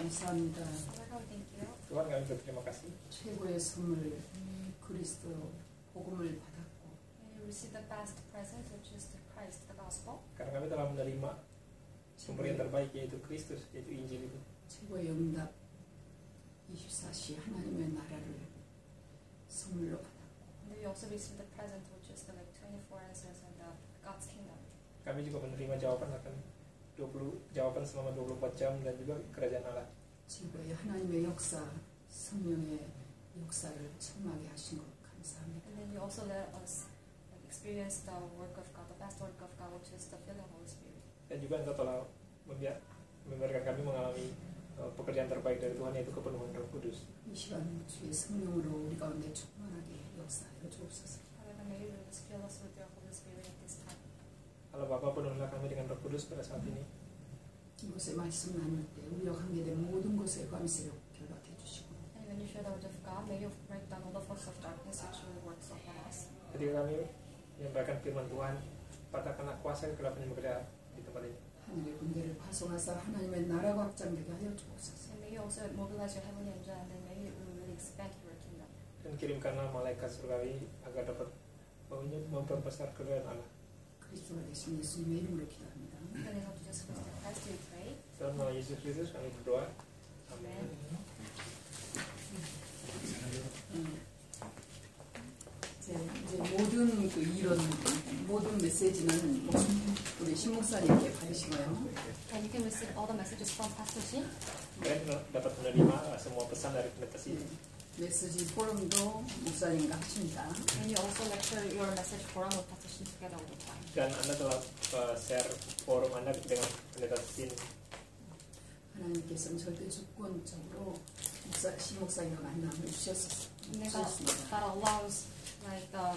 감사합니다. Tuhan, kami berterima kasih. 최고의 선물 그리스도 복음을 받았고 We receive the best present, which is the Christ, the gospel. Karena kami telah menerima pemberian terbaik, yaitu Kristus, yaitu Injil itu. 최고의 응답 24시 하나님의 나라를 선물로 받았고 And then we also receive the present, which is the 24 answers and the God's kingdom. Kami juga menerima jawaban selama 24 jam dan juga kerajaan Allah. 최고의 하나님의 역사, 성령의 역사를 청하게 하신 것 감사합니다. And then you also let us experience the work of God, the best work of God, which is the filling of the Holy Spirit. Dan juga Engkau telah membiarkan kami mengalami pekerjaan terbaik dari Tuhan, yaitu kepenuhan Roh Kudus. 이 시간 주의 성령으로 우리 가운데 충만하게 역사하여 주옵소서. Father, may you just fill us with your Holy Spirit at this time. Allah Bapa, penuhilah kami dengan Roh Kudus pada saat ini. 이곳에 말씀 나눌 때 우리와 관계된 모든 것에 감시를 결박해 주시고 And when you share the word of God, may you break down all the forces of darkness which will work upon us. Ketika kami menyampaikan firman Tuhan, patahkanlah kuasa kegelapan yang bekerja di tempat ini. 하늘의 군대를 파송하사 하나님의 나라가 확장되게 하여 주옵소서. And may you also mobilize your heavenly angel, and then may you really expand your kingdom. Dan kirimkanlah malaikat surgawi agar dapat memperbesar kerajaan Allah. 그리스도가 되신 예수님의 이름으로 기도합니다. In the name of Jesus Christ, we pray. Dalam nama Yesus Kristus kami berdoa. Amin. 이제 모든 그 이런 모든 메시지는 우리 신목사님께 받으시고요. And you can receive all the messages from Pastor Shin. Kalian dapat menerima semua pesan dari pendeta Shin. 메시지 포럼도 목사님과 하십니다. And you also lecture your message forum with Pastor Shin together all the time. Dan Anda telah share forum Anda dengan pendeta Shin. 하나님께서는 절대 주권적으로 신목사님과 만남을 주셨습니다. God allows like the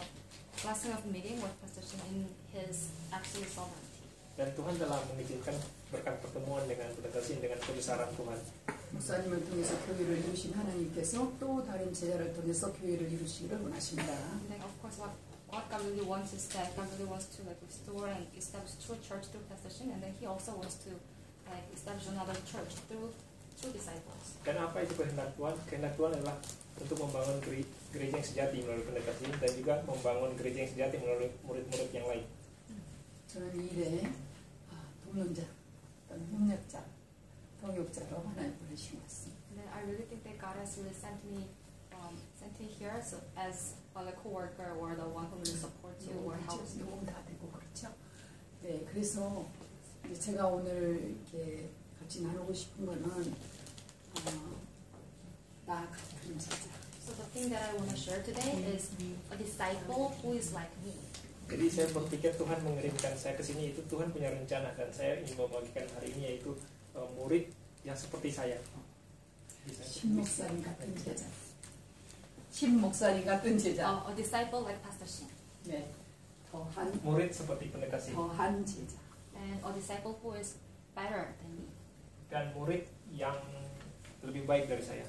blessing of meeting with Pastor Shin in His absolute sovereignty. Dan Tuhan telah mengizinkan berkat pertemuan dengan pendeta Shin dengan kebesaran Tuhan. 목사님을 통해서 교회를 이루신 하나님께서 또 다른 제자를 통해서 교회를 이루시기를 원하십니다. And then of course what God really wants is that God really wants to like restore and establish true church through Pastor Shin, and then He also wants to like establish another church through disciples. Dan apa itu kehendak Tuhan? Kehendak Tuhan adalah untuk membangun gereja yang sejati melalui pendeta Shin dan juga membangun gereja yang sejati melalui murid-murid yang lain. 저는 이 일에 동론자, 협력자, 동역자로 하나님 부르신 것 같습니다. And then I really think that God has really sent me here so as a co-worker or the one who will support you or helps you. 녹음 다 되고 그렇죠. 네, 그래서 제가 오늘 이렇게 같이 나누고 싶은 거는 나 같은 제자. So the thing that I want to share today is a disciple who is like me. Jadi saya berpikir Tuhan mengirimkan saya ke sini itu Tuhan punya rencana dan saya ingin membagikan hari ini yaitu murid yang seperti saya. 신목사님 같은 제자. 신목사님 같은 제자. A disciple like Pastor Shin. 네, 더한 murid seperti pendeta Shin. 더한 제자. And a disciple who is better than me. Dan murid yang lebih baik dari saya.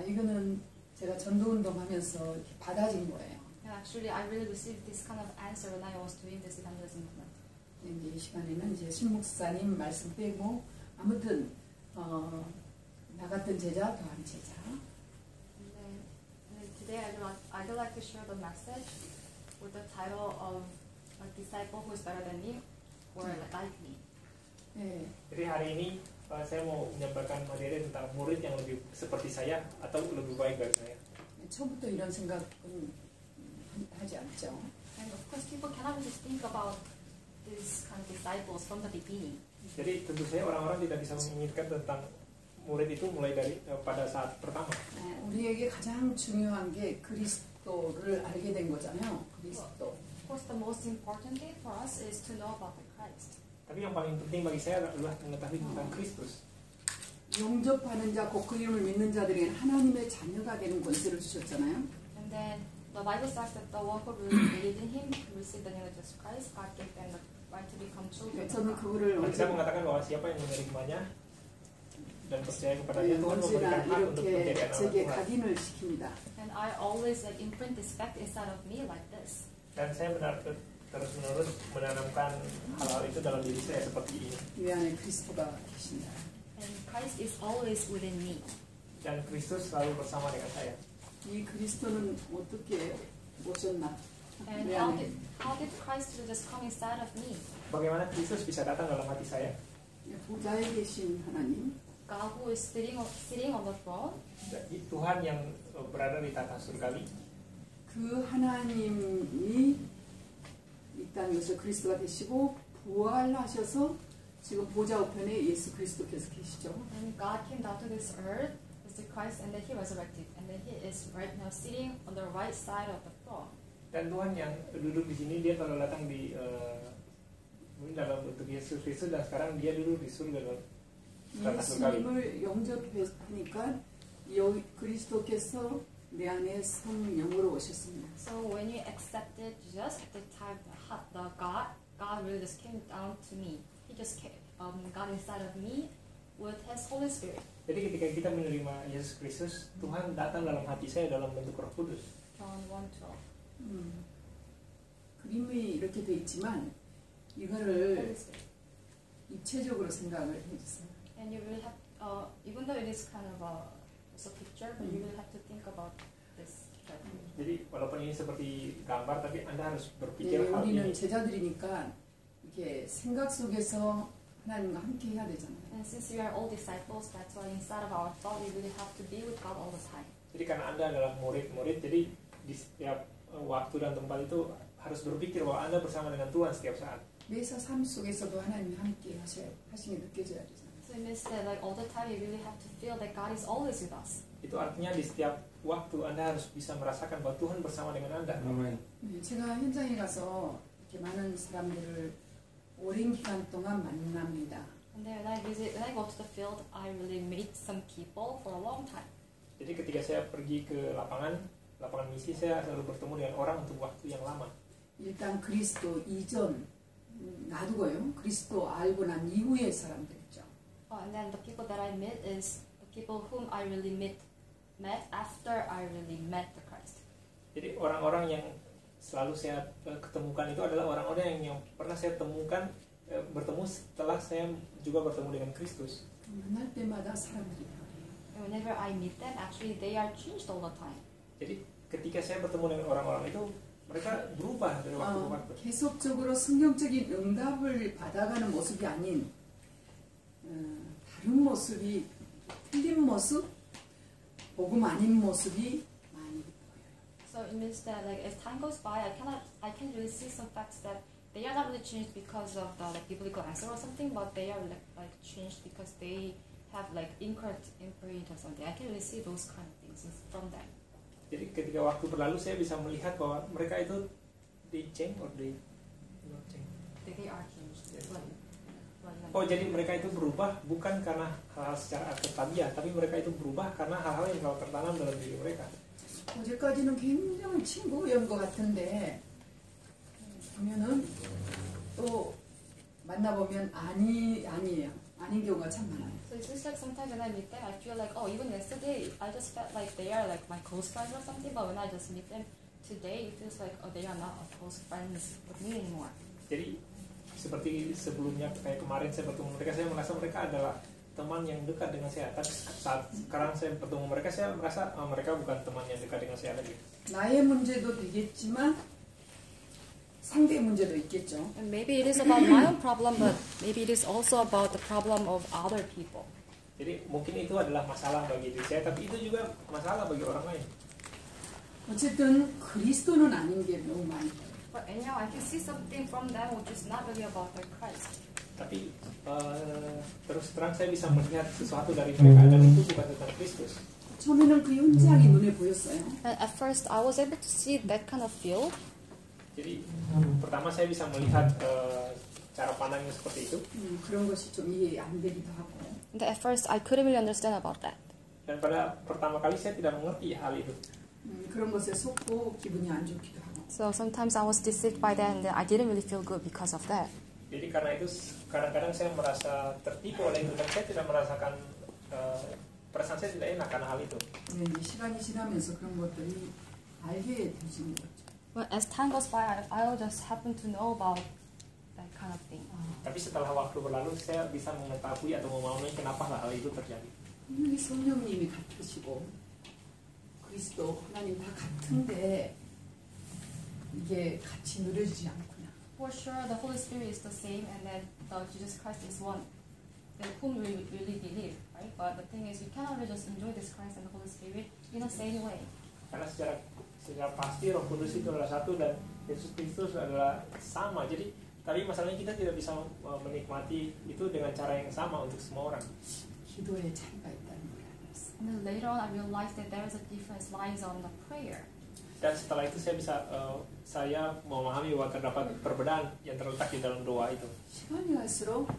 이거는 제가 전도운동 하면서 받아진 거예요. And actually, I really received this kind of answer when I was doing this evangelism movement. 이제 이 시간에는 이제 신목사님 말씀 빼고 아무튼 나 같은 제자, 더한 제자. And then today I'd like to share the message with the title of a disciple who is better than me or like me. 네. Jadi hari ini saya mau menyampaikan materi tentang murid yang lebih seperti saya atau lebih baik dari saya. 처음부터 이런 생각은 하지 않죠. And of course, people cannot just think about these kind of disciples from the beginning. Jadi tentu saja orang-orang tidak bisa menginginkan tentang murid itu mulai dari pada saat pertama. 우리에게 가장 중요한 게 그리스도를 알게 된 거잖아요. 그리스도. Of course, the most important thing for us is to know about the Christ. Tapi yang paling penting bagi saya adalah mengetahui tentang Kristus. 영접하는 자, 곧 그 이름을 믿는 자들에게 하나님의 자녀가 되는 권세를 주셨잖아요. And then the Bible says that the one who believed in Him received the name of Jesus Christ. God gave them the right to become children. 저는 그거를 Saya mengatakan bahwa siapa yang menerimanya dan percaya kepadanya Tuhan memberikan hak untuk menjadi 언제나 anak 제게 Tuhan. 각인을 시킵니다. And I always like imprint this fact inside of me like this. Dan saya terus-menerus menanamkan hal-hal itu dalam diri saya seperti ini. 이 안에 그리스도가 계신다. And And Christ is always within me. Dan Kristus selalu bersama dengan saya. 이 그리스도는 어떻게 오셨나? And 왜 how 안 해? did Christ just come inside of me? Bagaimana Kristus bisa datang dalam hati saya? 보좌에 계신 하나님, God who is sitting on the throne, Tuhan yang berada di tata surgawi. 그 하나님이 이 땅에서 그리스도가 되시고 부활하셔서 지금 보좌 우편에 예수 그리스도께서 계시죠. and God came down to this earth as the Christ, and then He resurrected, and then He is right now sitting on the right side of the throne. Dan Tuhan yang duduk di sini, dia kalau datang di mungkin dalam bentuk Yesus Kristus, dan sekarang dia duduk di surga dalam tata surgawi. 예수님을 영접하니까 그리스도께서 내 안에 성령으로 오셨습니다. So when you accepted Jesus at the time, God really just came down to me. He just got inside of me with His Holy Spirit. Jadi ketika kita menerima Yesus Kristus, Tuhan datang dalam hati saya dalam bentuk Roh Kudus. John 1:12. 그림이 이렇게 돼 있지만 Holy 이거를 Spirit. 입체적으로 생각을 해주세요. And you really have, even though it is kind of just a picture, but you really have to think about this carefully. Jadi walaupun ini seperti gambar, tapi Anda harus 예, berpikir hal 우리는 ini. 제자들이니까 이렇게 생각 속에서 하나님과 함께 해야 되잖아요. And since we are all disciples, that's why inside of our thought, we really have to be with God all the time. Jadi karena Anda adalah murid-murid, jadi di setiap waktu dan tempat itu harus berpikir bahwa Anda bersama dengan Tuhan setiap saat. 매사 삶 속에서도 하나님이 함께 하시는 게 느껴져야 되잖아요. So it means that like all the time, you really have to feel that God is always with us. Itu artinya di setiap waktu Anda harus bisa merasakan bahwa Tuhan bersama dengan Anda. 아멘. 네, 제가 현장에 가서 이렇게 많은 사람들을 오랜 기간 동안 만납니다. And then when I go to the field, I really meet some people for a long time. Jadi ketika saya pergi ke lapangan misi, saya selalu bertemu dengan orang untuk waktu yang lama. 일단 그리스도 이전 놔두고요. 그리스도 알고 난 이후의 사람들 있죠. And then the people that I meet is the people whom I really met after I really met the Christ. Jadi orang-orang yang selalu saya ketemukan itu adalah orang-orang yang pernah saya temukan bertemu setelah saya juga bertemu dengan Kristus. 만날 때마다 사람들이 변해요. And whenever I meet them, actually they are changed all the time. Jadi ketika saya bertemu dengan orang-orang itu, mereka berubah dari waktu ke waktu. 계속적으로 성경적인 응답을 받아가는 모습이 아닌 다른 모습이, 틀린 모습, 복음 아닌 모습이 많이 보여요. So it means that like as time goes by, I can really see some facts that they are not really changed because of the like biblical answer or something, but they are like changed because they have like incorrect imprint or something. I can really see those kind of things from them. Jadi ketika waktu berlalu saya bisa melihat bahwa mereka itu di-change or not change. They are changed. Yes. Like, Oh, jadi mereka itu berubah bukan karena hal-hal secara aktabiah, tapi mereka itu berubah karena hal-hal yang telah tertanam dalam diri mereka. 어제까지는 굉장히 친구였던 것 같은데 보면은 또 만나보면 아니에요. 아닌 경우가 참 많아요. so it's just like sometimes when I meet them, I feel like, oh, even yesterday, I just felt like they are like my close friends or something, but when I just meet them today, it feels like, oh, they are not close friends with me anymore. Jadi seperti sebelumnya kayak kemarin saya bertemu mereka, saya merasa mereka adalah teman yang dekat dengan saya. Tapi saat sekarang saya bertemu mereka, saya merasa mereka bukan teman yang dekat dengan saya lagi. 나의 문제도 되겠지만 상대의 문제도 있겠죠. And maybe it is about my own problem, but maybe it is also about the problem of other people. Jadi mungkin itu adalah masalah bagi diri saya, tapi itu juga masalah bagi orang lain. 어쨌든 그리스도는 아닌 게 너무 많이 보여요. But anyhow, I can see something from them which is not really about their Christ. Tapi terus terang saya bisa melihat sesuatu dari mereka dan itu bukan tentang Kristus. 처음에는 그 현장이 눈에 보였어요. And at first, I was able to see that kind of field. Jadi pertama saya bisa melihat cara pandangnya seperti itu. 그런 것이 좀 이해 안 되기도 하고. And at first, I couldn't really understand about that. Dan pada pertama kali saya tidak mengerti hal itu. 그런 것에 속고 기분이 안 좋기도 하고. So sometimes I was deceived by that, and I didn't really feel good because of that. Jadi karena itu kadang-kadang saya merasa tertipu oleh itu dan saya tidak merasakan perasaan saya tidak enak karena hal itu. 이제 시간이 지나면서 그런 것들이 알게 되시는 거죠. But as time goes by, I'll just happen to know about that kind of thing. Tapi setelah waktu berlalu saya bisa mengetahui atau memahami kenapa hal itu terjadi. 분명히 성령님이 같으시고 그리스도 하나님 다 같은데 이게 같이 누려지지 않구나. For sure, the Holy Spirit is the same, and then the Jesus Christ is one, in whom we really believe, right? But the thing is, we cannot really just enjoy this Christ and the Holy Spirit in the same way. Karena secara pasti Roh Kudus itu adalah satu dan Yesus Kristus adalah sama. Jadi tapi masalahnya kita tidak bisa menikmati itu dengan cara yang sama untuk semua orang. 기도에 차이가 있다는 걸 알았어. And then later on, I realized that there is a difference lies on the prayer. Dan setelah itu saya memahami bahwa terdapat perbedaan yang terletak di dalam doa itu. 시간이 갈수록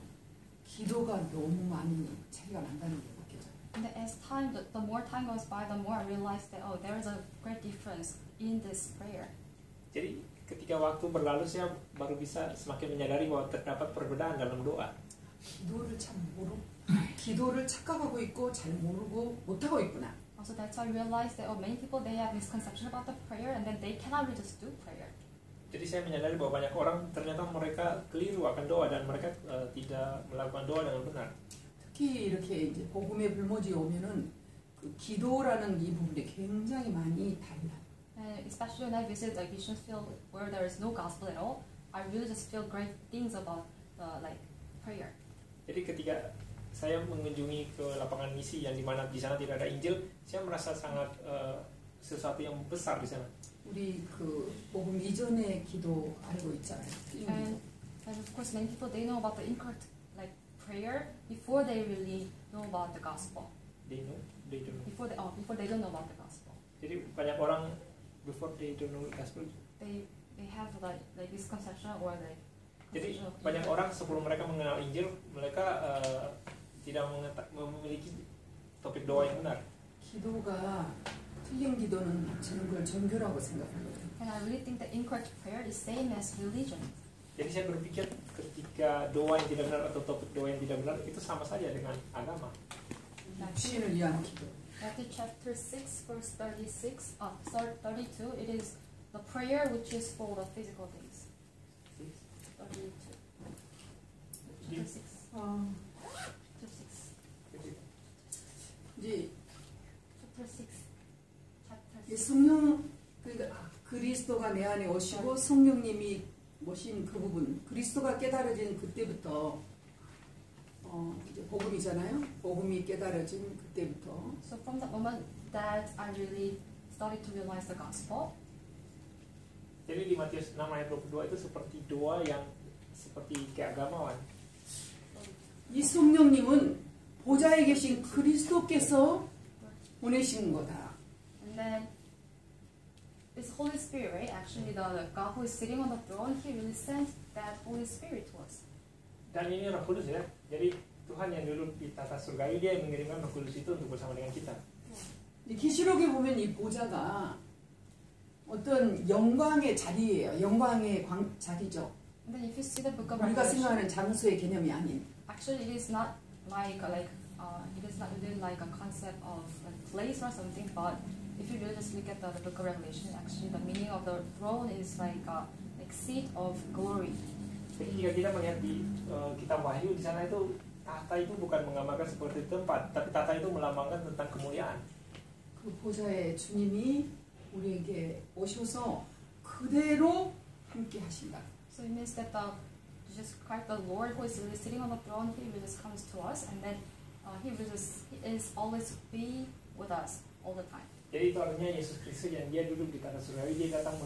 기도가 너무 많이 차이가 난다는 게 느껴져요. And then as time, the more time goes by, the more I realized that there is a great difference in this prayer. Jadi ketika waktu berlalu saya baru bisa semakin menyadari bahwa terdapat perbedaan dalam doa. 기도를 착각하고 있고 잘 모르고 못하고 있구나. Also that's why I realized that many people they have misconception about the prayer and then they cannot really just do prayer. Jadi saya menyadari bahwa banyak orang ternyata mereka keliru akan doa dan mereka tidak melakukan doa dengan benar. 특히 이렇게 이제 복음의 불모지에 오면은 그 기도라는 이 부분이 굉장히 많이 달라. And especially when I visit like mission field where there is no gospel at all, I really just feel great things about like prayer. Jadi ketika saya mengunjungi ke lapangan misi yang dimana di sana tidak ada Injil, saya merasa sangat sesuatu yang besar di sana. 우리 그 복음 이전의 기도 알고 있잖아요. And of course many people they know about the incorrect like prayer before they really know about the gospel. They don't know. Before they don't know about the gospel. Jadi banyak orang before they don't know the gospel. They have like misconception or like. Jadi banyak orang sebelum mereka mengenal Injil, mereka tidak memiliki topik doa yang benar. 기도가 틀린 기도는 저는 그걸 종교라고 생각하거든요. And I really think that incorrect prayer is same as religion. Jadi saya berpikir ketika doa yang tidak benar atau topik doa yang tidak benar itu sama saja dengan agama. 육신을 위한 기도. Matthew chapter 6 verse 36, 32, it is the prayer which is for the physical things. 32. 36. 이제 Chapter 6. 이 성령 그러니까 그리스도가 내 안에 오시고 성령님이 오신 그 부분, 그리스도가 깨달아진 그때부터 이제 복음이잖아요. 복음이 깨달아진 그때부터. So from the moment that I really started to realize the gospel. Jadi di Matius 6 ayat 22 itu seperti doa yang seperti keagamaan. 이 성령님은 보좌에 계신 그리스도께서 보내신 거다. And then this Holy Spirit, right? Actually, the God who is sitting on the throne, He really sent that Holy Spirit to us. Dan ini Roh Kudus ya. Jadi Tuhan yang duduk di tata surgawi dia yang mengirimkan Roh Kudus itu untuk bersama dengan kita. 이 계시록에 보면 이 보좌가 어떤 영광의 자리예요. 영광의 자리죠. And then if you see the book of 우리가 Revelation, 생각하는 장소의 개념이 아닌. actually it is not like it is not really like a concept of a place or something, but if you really just look at the book of Revelation, actually the meaning of the throne is like seat of glory. Jadi jika kita melihat di kitab Wahyu di sana itu tahta itu bukan menggambarkan seperti tempat, tapi tahta itu melambangkan tentang kemuliaan. 그 보좌에 주님이 우리에게 오셔서 그대로 함께 하신다. So it means that Jesus Christ, the Lord who is really sitting on the throne, He really just comes to us, and then He is always be with us all the time. Jadi itu artinya Yesus Kristus yang dia duduk di tata surgawi, dia datang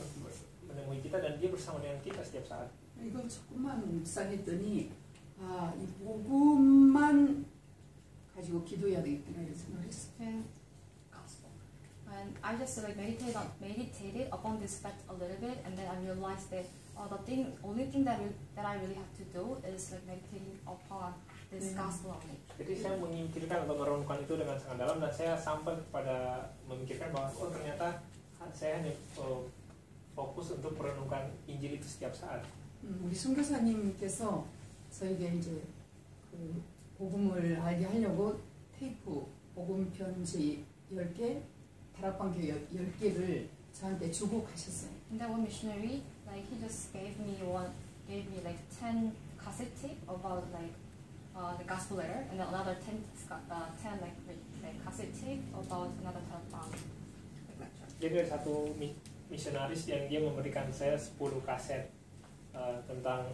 menemui kita dan dia bersama dengan kita setiap saat. 이걸 조금만 묵상했더니 이 복음만 가지고 기도해야 되겠구나 이런 생각을 했어요. Gospel. And I just meditated upon this fact a little bit, and then I realized that only thing that I really have to do is like meditating upon this gospel only. Jadi saya memikirkan atau merenungkan itu dengan sangat dalam dan saya sampai kepada memikirkan bahwa ternyata saya hanya fokus untuk merenungkan Injil itu setiap saat. 우리 선교사님께서 저에게 이제 그 복음을 알게 하려고 테이프 복음 편지 10개, 다락방 교회 10개를 저한테 주고 가셨어요. And then one missionary, like he just gave me like 10 cassette tape about like the gospel letter, and then another 10 cassette tape about another Tarapang lecture. Jadi ada satu misionaris yang dia memberikan saya 10 kaset tentang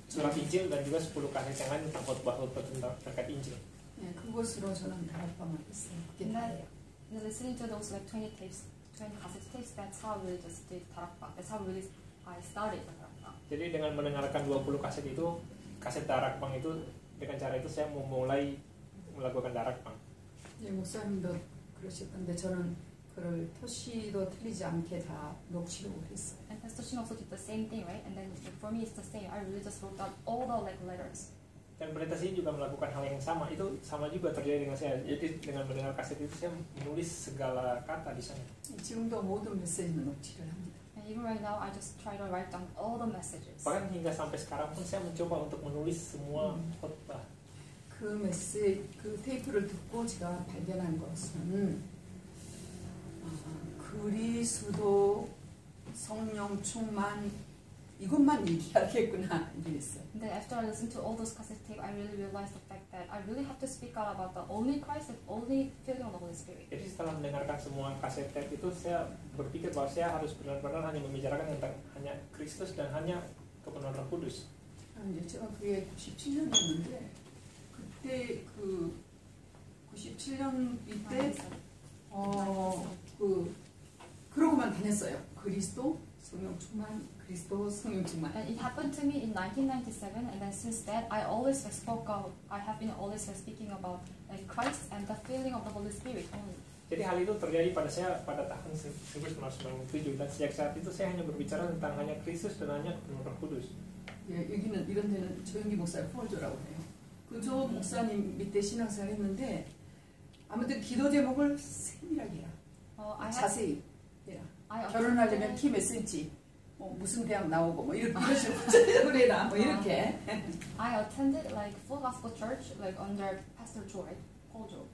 surat Injil dan juga 10 kaset yang lain tentang khotbah-khotbah tentang terkait Injil. 네, 그것으로 저는 다락방을 했어요. 그게 다예요. Listening to those like 20 cassette tapes, that's how we just did Tarapang. That's how really I started Tarapang. Jadi dengan mendengarkan 20 kaset itu, kaset Darakpang itu, dengan cara itu saya memulai melakukan Darakpang. 예, 목사님도 그러셨던데 저는 그걸 토시도 틀리지 않게 다 녹취록을 했어요. And Pastor Shin also did the same thing, right? And then for me it's the same. I really just wrote down all the like letters. Dan pendeta sini juga melakukan hal yang sama. Itu sama juga terjadi dengan saya. Jadi dengan mendengar kaset itu saya menulis segala kata di sana. 지금도 모든 메시지는 녹취를 합니다. And even right now, I just try to write down all the messages. Bahkan hingga sampai sekarang pun saya mencoba untuk menulis semua khotbah. 그 테이프를 듣고 제가 발견한 것은 그리스도 성령 충만 이것만 얘기하겠구나 이랬어요. And then after I listened to all those cassette tape, I really realized the fact that I really have to speak out about the only Christ and only filling of the Holy Spirit. Jadi setelah mendengarkan semua kaset tape itu saya berpikir bahwa saya harus benar-benar hanya membicarakan tentang hanya Kristus dan hanya kepenuhan Roh Kudus. 이제 제가 그게 97년이었는데 그때 그 97년 이때 그러고만 다녔어요. 그리스도 성령 충만, 그리스도 성령 충만. And it happened to me in 1997, and then since that, I always I have been always speaking about like Christ and the filling of the Holy Spirit only. Jadi hal itu terjadi pada saya pada tahun 1997 dan sejak saat itu saya hanya berbicara tentang hanya Kristus dan hanya kepenuhan Roh Kudus. 예, 여기는 이런 데는 조영기 목사 후원조라고 해요. 그조 목사님 밑에 신앙생활 했는데 아무튼 기도 제목을 세밀하게 해라. 자세히 해라. 결혼하려면 키 몇 센치, 무슨 대학 나오고 뭐 이런 식으로 해라. 뭐 이렇게. I attended like full gospel church like under Pastor Joy, Paul Joy.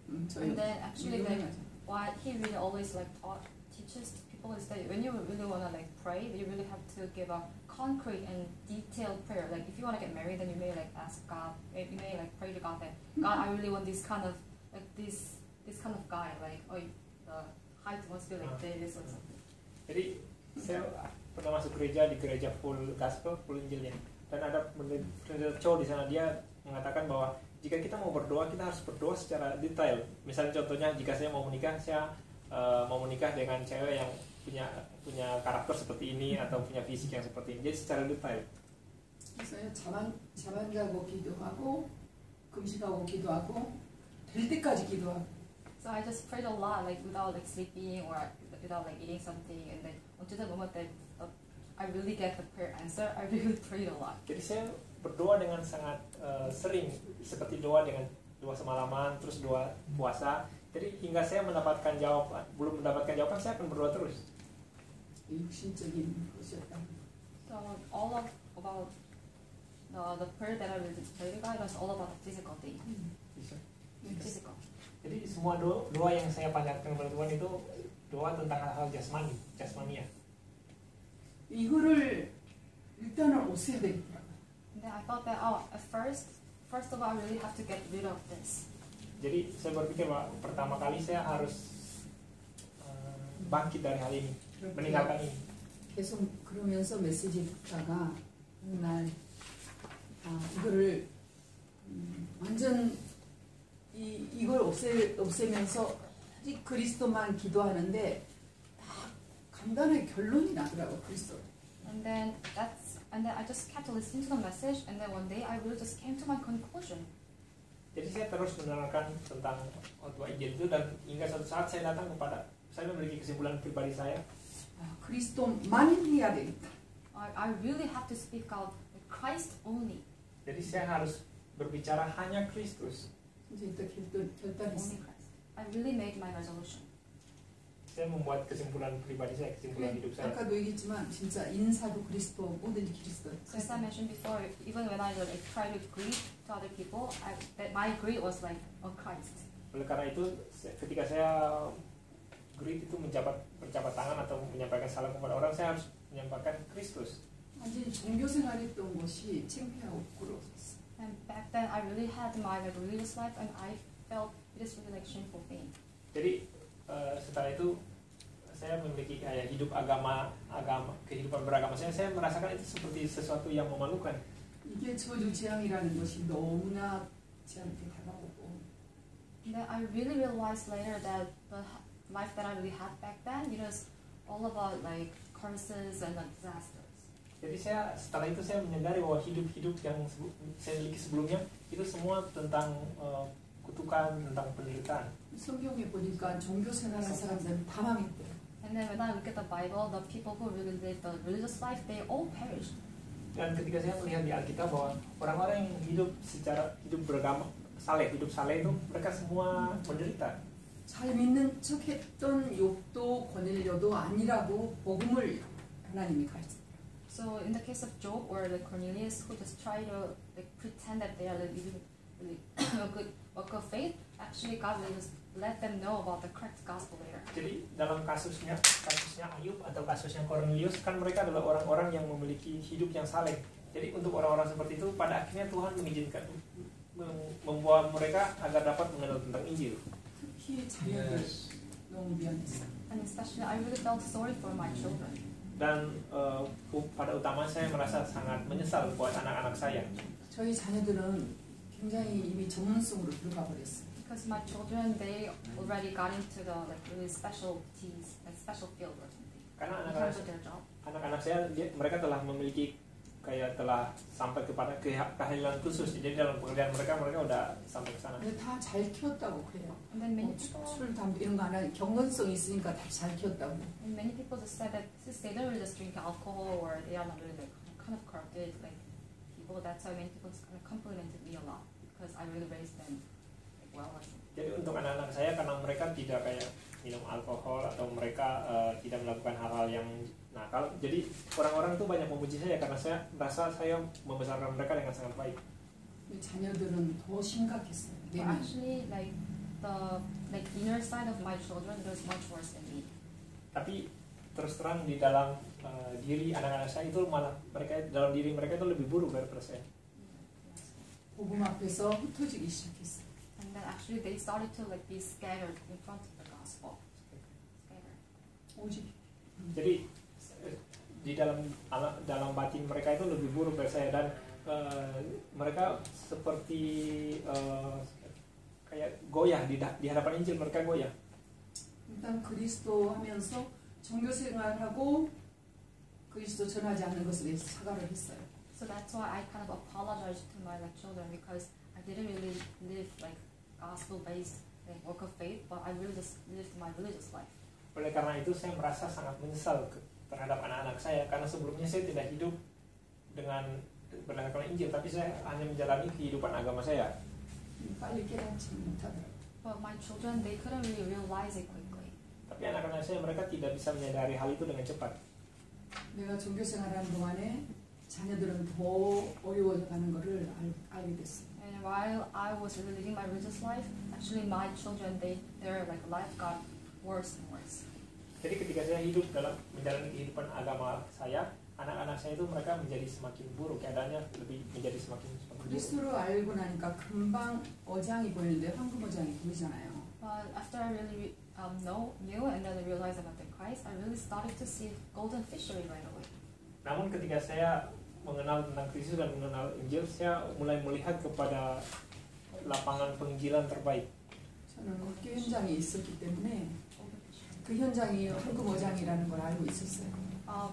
And then actually like what he really always like teaches people is that when you really wanna like pray, you really have to give a concrete and detailed prayer. Like if you wanna get married, then you may like ask God, you may like pray to God that God, I really want this kind of like this kind of guy, like the height must be like this or something. Jadi saya pernah masuk gereja di gereja full gospel, full Injilnya, dan ada pendeta cowok di sana, dia mengatakan bahwa jika kita mau berdoa, kita harus berdoa secara detail. Misalnya contohnya, jika saya mau menikah, saya mau menikah dengan cewek yang punya karakter seperti ini atau punya fisik yang seperti ini. Jadi secara detail. 그래서 잠안 자고 기도하고 금식하고 기도하고 될 때까지 기도하고. So I just prayed a lot, like without like sleeping or without like eating something, and then until the moment that I really get the prayer answer, I really prayed a lot. Jadi saya berdoa dengan sangat sering, seperti doa semalaman, terus doa puasa. Jadi hingga saya mendapatkan jawaban, belum mendapatkan jawaban, saya akan berdoa terus. 육신적인 것이었다. So about the prayer that I really got was all about the physical thing. Physical. Jadi semua doa yang saya panjatkan kepada Tuhan itu doa tentang hal-hal jasmania. 이거를 일단은 없애야 되겠더라고요. And then I thought that first of all, I really have to get rid of this. Jadi saya berpikir bahwa pertama kali saya harus bangkit dari hal ini, meninggalkan ini. 계속 그러면서 메시지 듣다가 어느 날 이거를 완전 이걸 없애면서 그리스도만 기도하는데 다 간단하게 결론이 나더라고 그리스도. And then I just kept listening to the message, and then one day I really just came to my conclusion. Jadi saya terus menerangkan tentang khotbah Injil itu, dan hingga suatu saat saya memiliki kesimpulan pribadi saya. 그리스도만 해야 되겠다. I really have to speak out Christ only. Jadi saya harus berbicara hanya Kristus. 이제 또 결단했어요. I really made my resolution. Saya membuat kesimpulan pribadi saya, kesimpulan hidup saya. 아까도 얘기했지만 진짜 인사도 그리스도, 뭐든지 그리스도. As I mentioned before, even when I like try to greet to other people, that my greet was like on Christ. Oleh karena itu, ketika saya greet itu berjabat tangan atau menyampaikan salam kepada orang, saya harus menyampaikan Kristus. 완전히 종교 생활했던 것이 창피하고 부끄러웠어요. And back then, I really had my like religious life, and I felt it is really like shameful thing. Jadi setelah itu saya memiliki kayak hidup kehidupan beragama saya merasakan itu seperti sesuatu yang memalukan. 이게 저주 재앙이라는 것이 너무나 저한테 다가오고. Then I really realized later that the life that I really had back then, it was all about like curses and like disasters. Jadi setelah itu saya menyadari bahwa hidup yang saya miliki sebelumnya itu semua tentang kutukan, tentang penderitaan. 성경에 보니까 종교 생활하는 사람들은 다 망했대요. And then when I look at the Bible, the people who really live the religious life, they all perished. Dan ketika saya melihat di Alkitab bahwa orang-orang yang hidup beragama hidup saleh itu mereka semua menderita. 잘 믿는 척했던 욥도 고넬료도 아니라고 복음을 하나님이 가르쳤어요. So in the case of Job or the Cornelius who just try to like pretend that they are living really a good work of faith, actually God will just let them know about the correct gospel later. Jadi dalam kasusnya Ayub atau kasusnya Cornelius kan mereka adalah orang-orang yang memiliki hidup yang saleh. Jadi untuk orang-orang seperti itu pada akhirnya Tuhan mengizinkan membawa mereka agar dapat mengenal tentang Injil. 특히 자녀들 너무 미안했어요. And especially I really felt sorry for my children. Dan pada utama saya merasa sangat menyesal buat anak-anak saya. 저희 자녀들은 굉장히 이미 전문성으로 들어가 버렸어요. Because my children, they already got into the like really specialties, like special field or something. Karena In terms of their job. anak-anak saya mereka telah memiliki telah sampai kepada keahlian khusus. Jadi dalam pekerjaan mereka udah sampai ke sana. 근데 다 잘 키웠다고 그래요. And then many people, 술, 담배 이런 거 안 하는 경건성이 있으니까 다 잘 키웠다고. and many people just said that since they don't really just drink alcohol or they are not really like kind of corrupted like people, that's why many people kind of complimented me a lot because I really raised them like well. Jadi untuk anak-anak saya karena mereka tidak kayak minum alkohol atau mereka tidak melakukan hal-hal yang nakal, jadi orang-orang itu banyak memuji saya karena saya merasa saya membesarkan mereka dengan sangat baik. 자녀들은 더 심각했어요. But actually, like the inner side of my children was much worse than me. Tapi terus terang di dalam diri anak-anak saya itu malah dalam diri mereka itu lebih buruk daripada saya. 복음 앞에서 흩어지기 시작했어요. And then actually they started to like be scattered in front of the gospel. Scattered. 오직. Jadi di dalam batin mereka itu lebih buruk dari saya dan mereka seperti kayak goyah di hadapan Injil, mereka goyah. 일단 그리스도 하면서 종교 생활하고 그리스도 전하지 않는 것에 대해서 사과를 했어요. So that's why I kind of apologized to my like children because I didn't really live like gospel-based like work of faith, but I really just lived my religious life. Oleh karena itu saya merasa sangat menyesal terhadap anak-anak saya karena sebelumnya saya tidak hidup dengan berdasarkan Injil, tapi saya hanya menjalani kehidupan agama saya. 빨리 깨닫지 못하더라고요. But my children, they couldn't really realize it quickly. Tapi anak-anak saya mereka tidak bisa menyadari hal itu dengan cepat. 내가 종교 생활하는 동안에 자녀들은 더 어려워져가는 것을 알게 됐어요. And while I was really living my religious life, actually my children, their like life got worse and worse. Jadi ketika saya hidup dalam menjalani kehidupan agama saya, anak-anak saya itu mereka menjadi semakin buruk, keadaannya menjadi semakin buruk. 그리스도를 알고 나니까 금방 어장이 보이는데 황금 어장이 보이잖아요. But after I really knew and then realized about the Christ, I really started to see golden fishery right away. Namun ketika saya mengenal tentang Kristus dan mengenal Injil, saya mulai melihat kepada lapangan penginjilan terbaik. 저는 학교 현장에 있었기 때문에 그 현장이 황금 어장이라는 걸 알고 있었어요.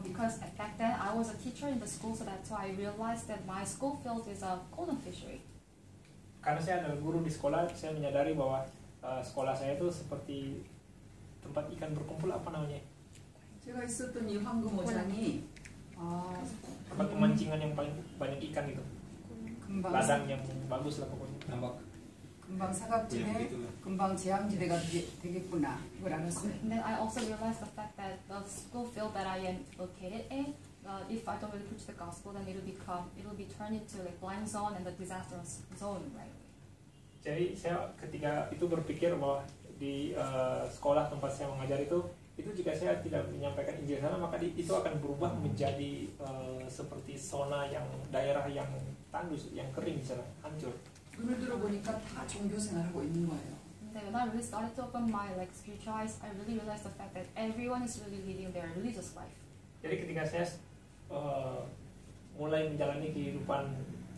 Because back then I was a teacher in the school, so that's why I realized that my school field is a golden fishery. Karena saya adalah guru di sekolah, saya menyadari bahwa sekolah saya itu seperti tempat ikan berkumpul, apa namanya? 제가 있었던 이 황금 어장이 tempat pemancingan yang paling banyak ikan itu. Ladang yang bagus lah pokoknya. 금방 사각지대, 금방 재앙지대가 되겠구나. 그걸 알았어요. And then I also realized the fact that the school field that I am located in, if I don't really preach the gospel, then it will be turned into like blind zone and the disastrous zone right away. Jadi saya ketika itu berpikir bahwa di sekolah tempat saya mengajar itu itu jika saya tidak menyampaikan Injil sana, maka itu akan berubah menjadi seperti zona yang daerah yang tandus, yang kering di sana, hancur. 오늘 들어보니까 다 종교 생활하고 있는 거예요. Then when I really started to open my like spiritual eyes, I really realized the fact that everyone is really living their religious life. Jadi ketika saya mulai menjalani kehidupan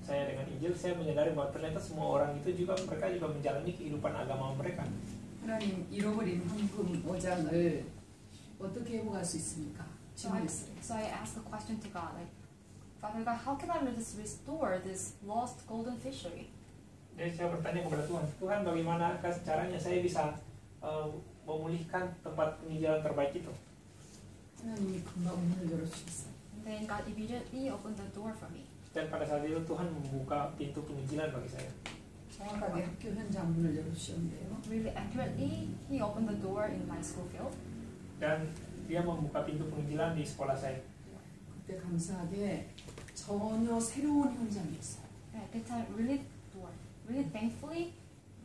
saya dengan Injil, saya menyadari bahwa ternyata semua orang itu juga mereka juga menjalani kehidupan agama mereka. 하나님 잃어버린 황금 어장을 어떻게 회복할 수 있습니까? 질문했어요. So I asked the question to God, like, Father God, how can I just restore this lost golden fishery? Jadi saya bertanya kepada Tuhan, Tuhan bagaimana caranya saya bisa memulihkan tempat penginjilan terbaik itu? 하나님이 금방 문을 열어주셨어요. And then God immediately opened the door for me. Dan pada saat itu Tuhan membuka pintu penginjilan bagi saya. 정확하게 학교 현장 문을 열어주셨는데요. Really accurately, He opened the door in my school field. Dan dia membuka pintu penginjilan di sekolah saya. 그때 감사하게 전혀 새로운 현장이었어요. And at that time, really thankfully,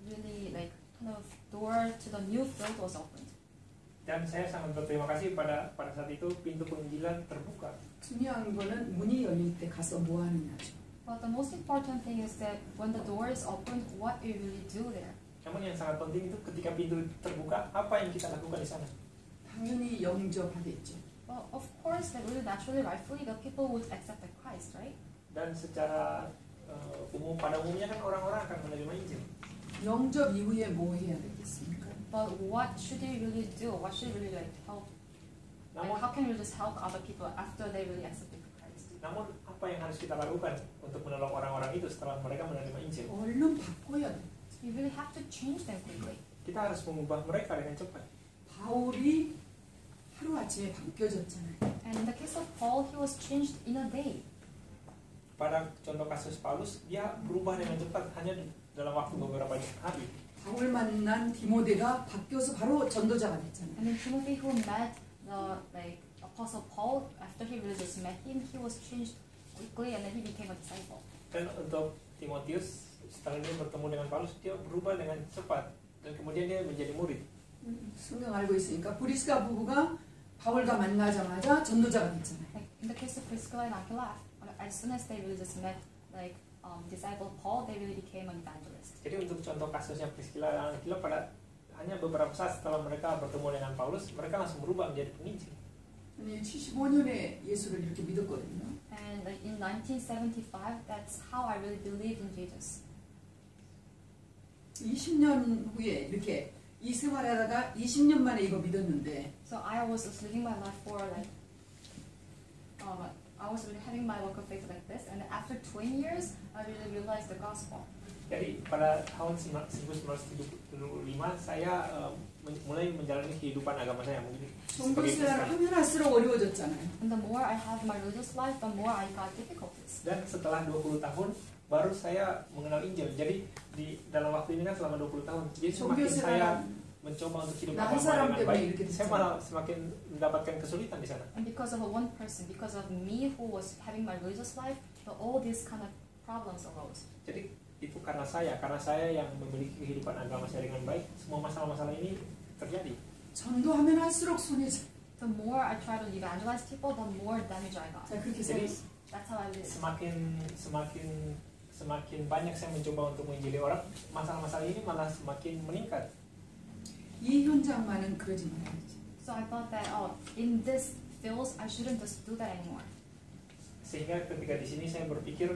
really like kind of door to the new field was opened. Dan saya sangat berterima kasih pada saat itu pintu penginjilan terbuka. 중요한 거는 문이 열릴 때 가서 뭐 하느냐죠. But the most important thing is that when the door is opened, what you really do there. Namun yang sangat penting itu ketika pintu terbuka, apa yang kita lakukan di sana? 당연히 영접하겠죠. Well, of course, that really naturally, rightfully, the people would accept the Christ, right? Dan secara pada umumnya kan orang-orang akan menerima Injil. 영접 이후에 뭐 해야 되겠습니까? But what should you really do? What should you really like help? Like, how can you just help other people after they really accepted Christ? Namun apa yang harus kita lakukan untuk menolong orang-orang itu setelah mereka menerima Injil? 얼른 바꿔야 돼. You really have to change them quickly. Kita harus mengubah mereka dengan cepat. 바울이 하루아침에 바뀌어졌잖아요. And in the case of Paul, he was changed in a day. Pada contoh kasus Paulus, dia berubah dengan cepat hanya dalam waktu beberapa hari. 바울 만난 디모데가 바뀌어서 바로 전도자가 됐잖아요. And then Timothy, who met the like Apostle Paul, after he really just met him, he was changed quickly, and then he became a disciple. Dan untuk Timotius, setelah dia bertemu dengan Paulus, dia berubah dengan cepat dan kemudian dia menjadi murid. 성경 알고 있으니까 브리스가 부부가 바울과 만나자마자 전도자가 됐잖아요. Like in the case of Priscilla and Aquila, as soon as they really just met like disciple Paul, they really became an evangelist. Jadi untuk contoh kasusnya Priscilla dan Aquila, pada hanya beberapa saat setelah mereka bertemu dengan Paulus, mereka langsung berubah menjadi penginjil. 75년에 예수를 이렇게 믿었거든요. And like in 1975, that's how I really believed in Jesus. 20년 후에 이렇게 이 생활하다가 20년 만에 이거 믿었는데. So I was just living my life for like, I was really having my walk of faith like this, and after 20 years, I really realized the gospel. Jadi pada tahun 1975 saya mulai menjalani kehidupan agama saya mungkin. 종교생활을 하면 할수록 어려워졌잖아요. And the more I have my religious life, the more I got difficulties. Dan setelah 20 tahun baru saya mengenal Injil. Jadi dalam waktu ini kan selama 20 tahun. Jadi semakin saya mencoba untuk hidup agama dengan baik, saya malah semakin mendapatkan kesulitan di sana. And because of one person, because of me who was having my religious life, all these kind of problems arose. Jadi itu karena saya yang memiliki kehidupan agama saya dengan baik, semua masalah-masalah ini terjadi. 전도하면 할수록 손해져. The more I try to evangelize people, the more damage I got. Jadi that's how I live. Semakin banyak saya mencoba untuk menginjili orang, masalah-masalah ini malah semakin meningkat. 이 현장만은 그러지 말아야지. So I thought that in this field I shouldn't just do that anymore. Sehingga ketika di sini saya berpikir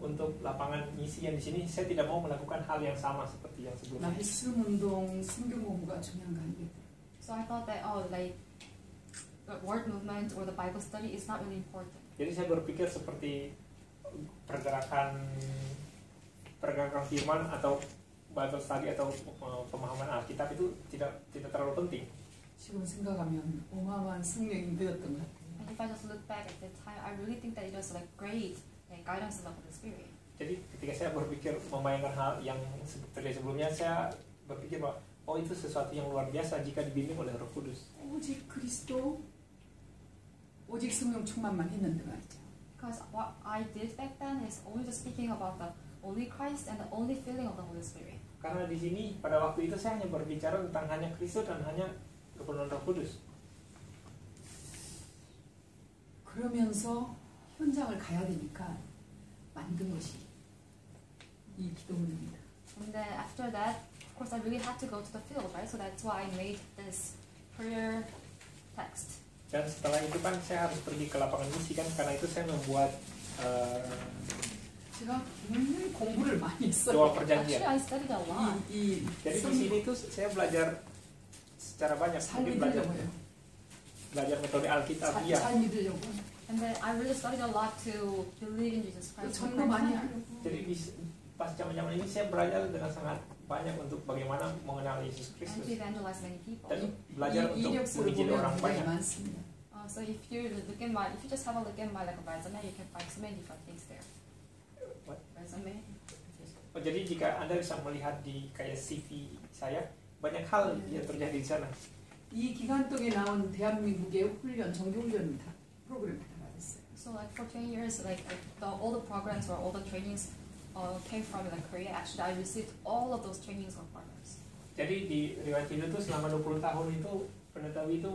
untuk lapangan misi yang di sini saya tidak mau melakukan hal yang sama seperti yang sebelumnya. 말씀 운동, 성경 공부가 중요한 거 아니겠다. So I thought that like the word movement or the Bible study is not really important. Jadi saya berpikir seperti pergerakan firman atau Bible study atau pemahaman Alkitab itu tidak terlalu penting. 지금 생각하면 어마어마한 승리인되었던 것 같아요. And if I just look back at that time, I really think that it was like great guidance of the Holy Spirit. Jadi ketika saya berpikir membayangkan hal yang seperti sebelumnya, saya berpikir bahwa itu sesuatu yang luar biasa jika dibimbing oleh Roh Kudus. 오직 그리스도, 오직 성령 충만만 했는데 말이죠. Because what I did back then is only just speaking about the only Christ and the only filling of the Holy Spirit. Karena di sini pada waktu itu saya hanya berbicara tentang hanya Kristus dan hanya kepenuhan Roh Kudus. 그러면서 현장을 가야 되니까 만든 것이 이 기도문입니다. And then after that, of course, I really had to go to the field, right? So that's why I made this prayer text. Dan setelah itu kan saya harus pergi ke lapangan misi kan, karena itu saya membuat 제가 굉장히 공부를 많이 했어요. doa Actually, perjanjian. I studied a lot. Jadi di sini tuh saya belajar secara banyak, 잘 mungkin 믿으려고요. belajar metode Alkitabiah. 잘 믿으려고. And then I really studied a lot to believe in Jesus Christ. 전도 많이 하려고. Jadi pas zaman-zaman ini saya belajar dengan sangat banyak untuk bagaimana mengenal Yesus And to Kristus evangelize many people. dan belajar untuk 이력서를 menginjili 보면 orang 굉장히 banyak. 많습니다. So if you just have a look at my like resume, you can find so many different things there. What? Resume. Oh, jadi jika Anda bisa melihat di kayak CV saya, banyak hal yang terjadi di sana. 이 기간 동에 나온 대한민국의 훈련, 정규훈련 다 프로그램 다 받았어요. So like for 20 years, like all the programs or all the trainings came from like Korea. Actually, I received all of those trainings or programs. Jadi di riwayat hidup itu selama 20 tahun itu Pendetawi itu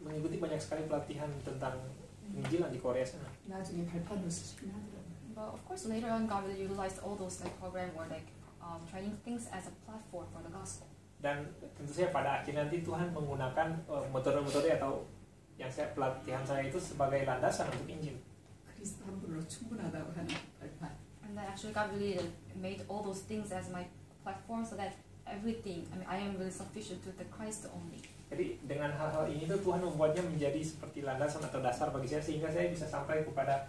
mengikuti banyak sekali pelatihan tentang penginjilan di Korea sana. 나중에 발판으로 쓰시긴 하더라고요. But of course, later on, God really utilized all those like program or like training things as a platform for the gospel. Dan tentu saja pada akhirnya nanti Tuhan menggunakan metode-metode atau yang pelatihan saya itu sebagai landasan untuk Injil. 그리스도 한 분으로 충분하다고 하는 발판. And then actually God really made all those things as my platform so that everything, I am really sufficient to the Christ only. Jadi dengan hal-hal ini tuh Tuhan membuatnya menjadi seperti landasan atau dasar bagi saya sehingga saya bisa sampai kepada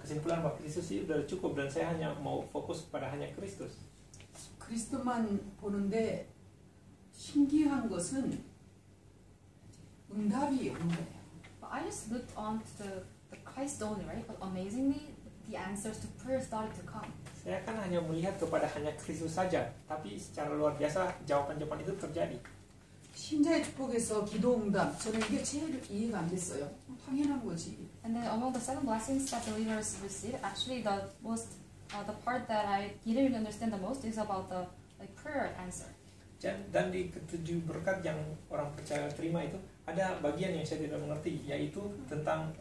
kesimpulan bahwa Kristus itu sudah cukup dan saya hanya mau fokus pada hanya Kristus. 그리스도만 보는데 신기한 것은 응답이 오는 거예요. But I just looked on to the Christ only, right? But amazingly, the answers to prayer started to come. Saya kan hanya melihat kepada hanya Kristus saja, tapi secara luar biasa jawaban-jawaban itu terjadi. 신자의 축복에서 기도 응답, 저는 이게 제일 이해가 안 됐어요. 당연한 거지. And then among the 7 blessings that believers receive, actually the part that I didn't really understand the most is about the like prayer answer. Dan di ketujuh berkat yang orang percaya terima itu ada bagian yang saya tidak mengerti, yaitu tentang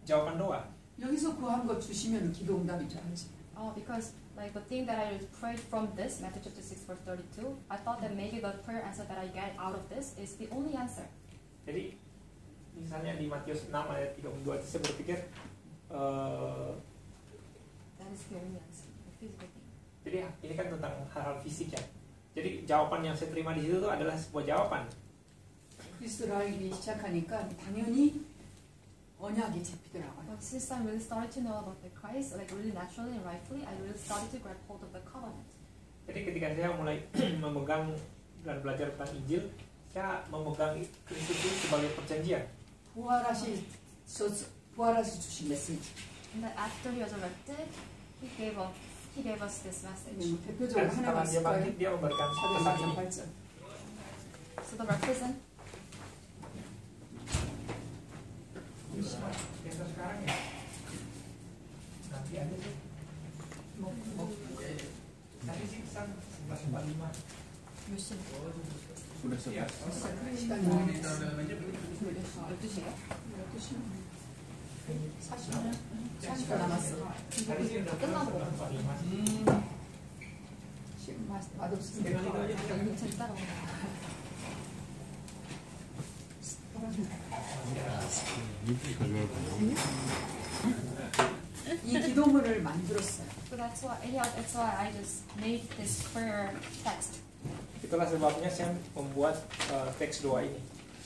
jawaban doa. 여기서 구한 것 주시면 기도 응답인 줄 알지. Because like the thing that I prayed from this Matthew chapter 6 verse 32, I thought that maybe the prayer answer that I get out of this is the only answer. Jadi misalnya di Matius 6 ayat 32 itu saya berpikir That is the only answer, the physical thing. jadi ini kan tentang hal-hal fisik ya. Jadi jawaban yang saya terima di situ tuh adalah sebuah jawaban. 그리스도를 알기 시작하니까 당연히 언약이 잡히더라고요. But since I really started to know about the Christ, like really naturally and rightfully, I really started to grab hold of the covenant. Jadi ketika saya mulai memegang dan belajar tentang Injil, saya memegang Kristus itu sebagai perjanjian. 부활하시 주신 메시지. And then after he resurrected, he gave us this message. 대표적으로 Dan 하나가 setelah dia bangkit, 있을까요? dia memberikan pesan ini. 8장. So the represent. Yang sekarang ya. Nanti ada sih. Tadi sih pesan 11:45. mission. Sudah selesai. 시간이 12시요? 40분 남았어. Tadi sih udah 끝나고. 11:45. 맛없으니까. 이천 따라오는 이 기도문을 만들었어요. So that's why I just made this prayer text. Itulah sebabnya saya membuat teks doa ini.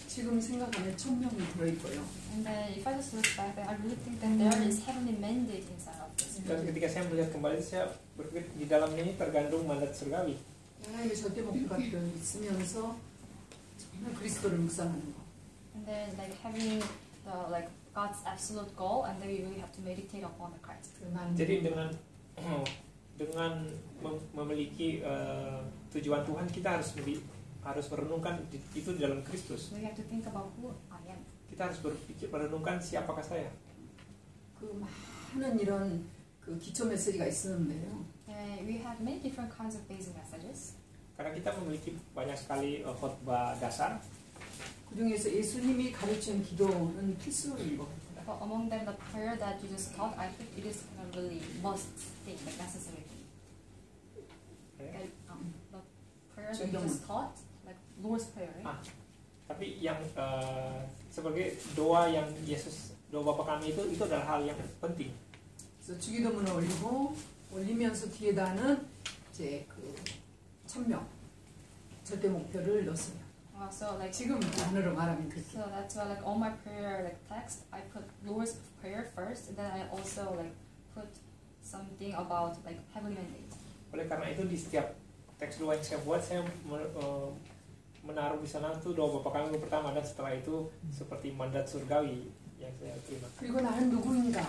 지금 생각하면 천명이 들어있고요. And then if I just look back, then I really think that there is heavenly mandate inside of this. Dan ketika saya melihat kembali, saya berpikir di dalamnya ini tergandung mandat surgawi. 하나님의 절대 목표가 있으면서 정말 그리스도를 묵상하는 거. And then like having the like God's absolute goal, and then we really have to meditate upon the Christ. Jadi dengan memiliki tujuan Tuhan, kita harus merenungkan itu di dalam Kristus. We have to think about who I am. Kita harus merenungkan siapakah saya. 그 많은 이런 그 기초 메시지가 있었는데요. We have many different kinds of basic messages. Karena kita memiliki banyak sekali khotbah dasar. 그 그중에서 예수님이 가르친 기도는 필수인 것 같아요. But among them, the prayer that Jesus taught, I think it is kind of really must thing, like necessary thing. Okay. The prayer that Jesus taught, like Lord's Prayer, right? Tapi yang sebagai doa yang Yesus, doa Bapa kami itu adalah hal yang penting. 그래서 주기도문을 올리면서 뒤에다는 이제 그 천명 절대 목표를 넣었어요. So like 지금 단어로 말하면 그렇게. So that's why like all my prayer like text, I put Lord's Prayer first, and then I also like put something about like heavenly mandate. Oleh karena itu di setiap teks doa yang saya buat, saya menaruh di sana tuh doa Bapa kami pertama, dan setelah itu seperti mandat surgawi yang saya terima. 그리고 나는 누구인가?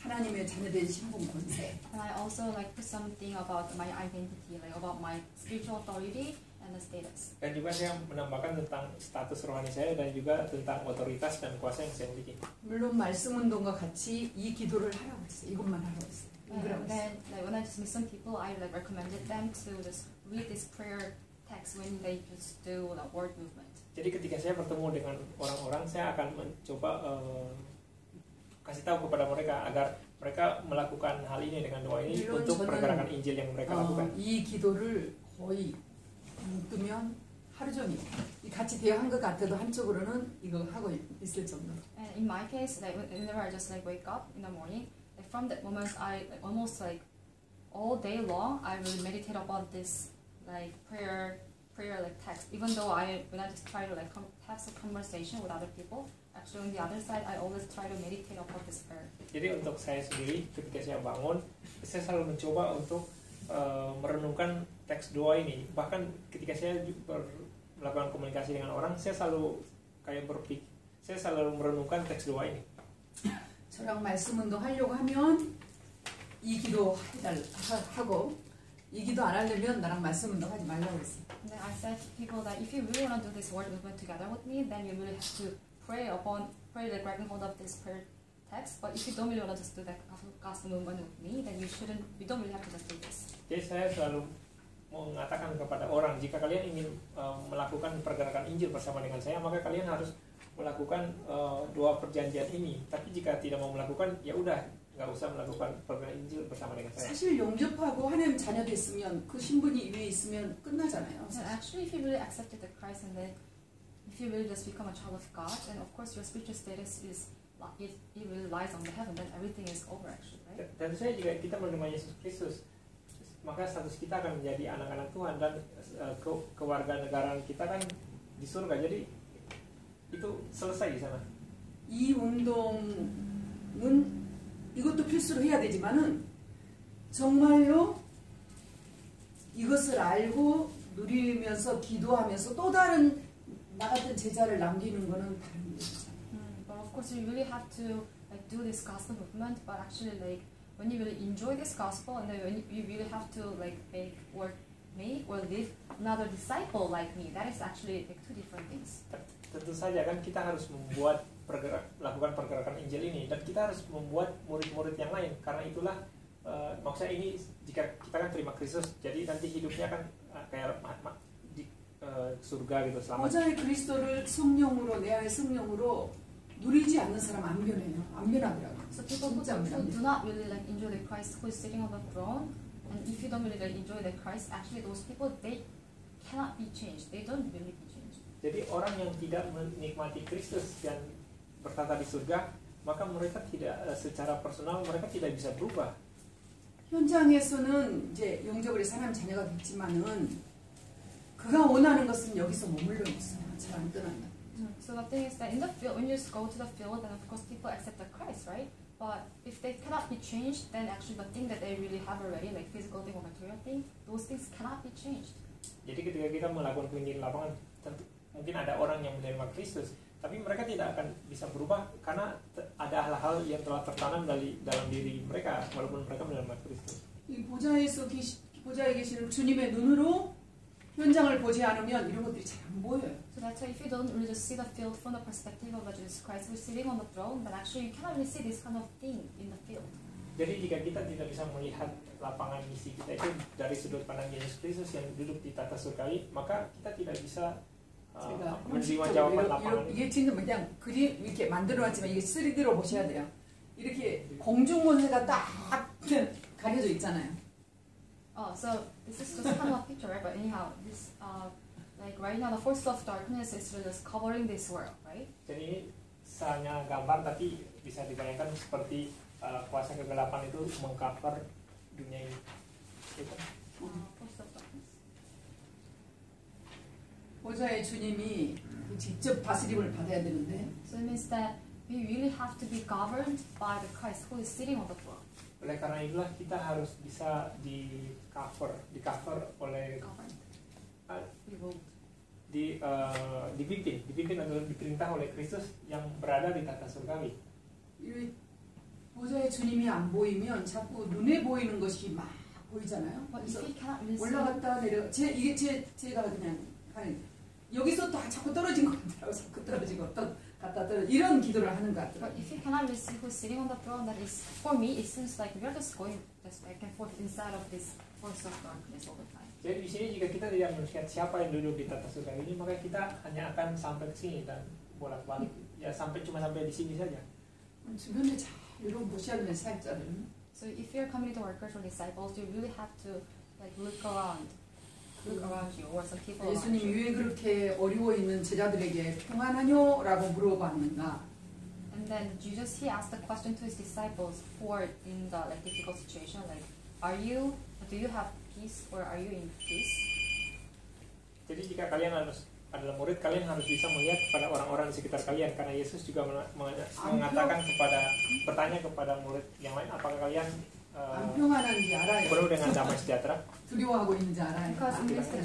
하나님의 자녀된 신분 권세. And I also like put something about my identity, like about my spiritual authority and the status. Dan juga saya menambahkan tentang status rohani saya dan juga tentang otoritas dan kuasa yang saya miliki. 물론 말씀 운동과 같이 이 기도를 하라고 했어요. 이것만 하라고 했어요. And then like when I just meet some people, I like recommended them to just read this prayer text when they just do the word movement. Jadi ketika saya bertemu dengan orang-orang, saya akan mencoba kasih tahu kepada mereka agar mereka melakukan hal ini dengan doa ini untuk pergerakan Injil yang mereka lakukan. 이 기도를 거의 뜨면 하루 종일 같이 대화한 것 같아도 한쪽으로는 이거 하고 있을 정도로. And in my case, like whenever I just like wake up in the morning, like from that moment I like, almost like all day long I will meditate about this like prayer like text. Even though when I just try to like have some conversation with other people, actually on the other side I always try to meditate about this prayer. Jadi untuk saya sendiri ketika saya bangun, saya selalu mencoba untuk merenungkan teks doa ini. Bahkan ketika saya melakukan komunikasi dengan orang, saya selalu kayak berpikir, saya selalu merenungkan teks doa ini. 저랑 말씀 운동 하려고 하면 이 기도 하고 이 기도 안 하려면 나랑 말씀 운동 하지 말라고 했어요. And then I said to people that if you really want to do this word movement together with me, then you really have to pray like grabbing hold of this prayer text. But if you don't really want to just do that gospel movement with me, then you don't really have to just do this. Jadi saya selalu mengatakan kepada orang, jika kalian ingin melakukan pergerakan Injil bersama dengan saya, maka kalian harus melakukan doa perjanjian ini. Tapi jika tidak mau melakukan, ya udah, nggak usah melakukan pergerakan Injil bersama dengan saya. 사실 영접하고 하나님 자녀 됐으면 그 신분이 위에 있으면 끝나잖아요. And actually, if you really accepted the Christ and then if you really just become a child of God, then of course your spiritual status is it really lies on the heaven. Then everything is over actually, right? Dan saya jika kita menerima Yesus Kristus, maka status kita akan menjadi anak-anak Tuhan dan kewarganegaraan kita kan di surga. Jadi itu selesai di sana. 이 운동은 이것도 필수로 해야 되지만은 정말로 이것을 알고 누리면서 기도하면서 또 다른 나 같은 제자를 남기는 거는 다른 문제잖아요. But of course you really have to like do this gospel movement. But actually like when you really enjoy this gospel and then when you really have to like make or live another disciple like me, that is actually like two different things. Tentu saja kan kita harus melakukan pergerakan Injil ini dan kita harus membuat murid-murid yang lain, karena itulah maksudnya ini jika kita kan terima Kristus, jadi nanti hidupnya kan kayak di surga gitu selamat. 보좌의 그리스도를 성령으로 내 안에 성령으로 누리지 않는 사람 안 변해요. 안 변하더라고요. So people who do not really like enjoy the Christ who is sitting on the throne, and if you don't really like enjoy the Christ, actually those people they cannot be changed. They don't really be changed. Jadi orang yang tidak menikmati Kristus dan bertata di surga, maka mereka tidak secara personal mereka tidak bisa berubah. 현장에서는 이제 영접을 해서 하나님 자녀가 됐지만은 그가 원하는 것은 여기서 머물러 있어요. 잘 안 떠난다. So the thing is that in the field, when you just go to the field, then of course people accept the Christ, right? But if they cannot be changed, then actually the thing that they really have already, like physical thing or material thing, those things cannot be changed. Jadi ketika kita melakukan keliling lapangan, tentu mungkin ada orang yang menerima Kristus, tapi mereka tidak akan bisa berubah karena ada hal-hal yang telah tertanam dalam diri mereka walaupun mereka menerima Kristus. 이 보좌에 계시는 주님의 눈으로 현장을 보지 않으면 이런 것들이 잘 안 보여요. So that's why if you don't really just see the field from the perspective of Jesus Christ who is sitting on the throne, then actually you cannot really see this kind of thing in the field. Jadi jika kita tidak bisa melihat lapangan misi kita itu dari sudut pandang Yesus Kristus yang duduk di tata surgawi, maka kita tidak bisa 제가 menerima 형식적으로 jawaban lapangan itu. 이게 진짜 그냥 그림 이렇게 만들어놨지만 이게 3D로 보셔야 돼요. 이렇게 공중문세가 딱 가려져 있잖아요. Oh, so this is just kind of a picture, right? But anyhow, this like right now the forces of darkness is just covering this world, right? Jadi ini hanya gambar tapi bisa dibayangkan seperti kuasa kegelapan itu mengcover dunia ini. Gitu. Forces of darkness. 보좌의 주님이 직접 다스림을 받아야 되는데 So it means that we really have to be governed by the Christ who is sitting on the throne. Oleh karena itulah kita harus bisa di cover oleh Governed. We ruled. dipimpin atau diperintah oleh Kristus yang berada di tata surgawi. 이 보좌의 주님이 안 보이면 자꾸 눈에 보이는 것이 막 보이잖아요. But 그래서 if we cannot really see, 올라갔다 내려 제가 그냥 하는 여기서 또 자꾸 떨어진 것 같아요. 자꾸 떨어지고 또 갔다 떨어져 이런 기도를 하는 것 but 같아요. if we cannot really see who's sitting on the throne, that is, for me, it seems like we are just going just back and forth inside of this force of darkness all the time. Jadi di sini jika kita tidak melihat siapa yang duduk di tata surgawi ini, maka kita hanya akan sampai ke sini dan bolak-balik. Ya cuma sampai di sini saja. 주변에 잘 이런 보셔야 되는 사역자들은 So if you're community workers or disciples, you really have to like look around you, or some people around 예수님이 you. 왜 그렇게 어려워 있는 제자들에게 평안하뇨? 라고 물어봤는가? And then Jesus, he asked the question to his disciples who are in the like difficult situation, like, do you have peace or are you in peace? Jadi jika kalian adalah murid, kalian harus bisa melihat kepada orang-orang di sekitar kalian, karena Yesus juga mengatakan bertanya kepada murid yang lain, apakah kalian 안 평안한지 알아요. penuh dengan damai sejahtera? 두려워하고 있는지 알아요. Because in Mr.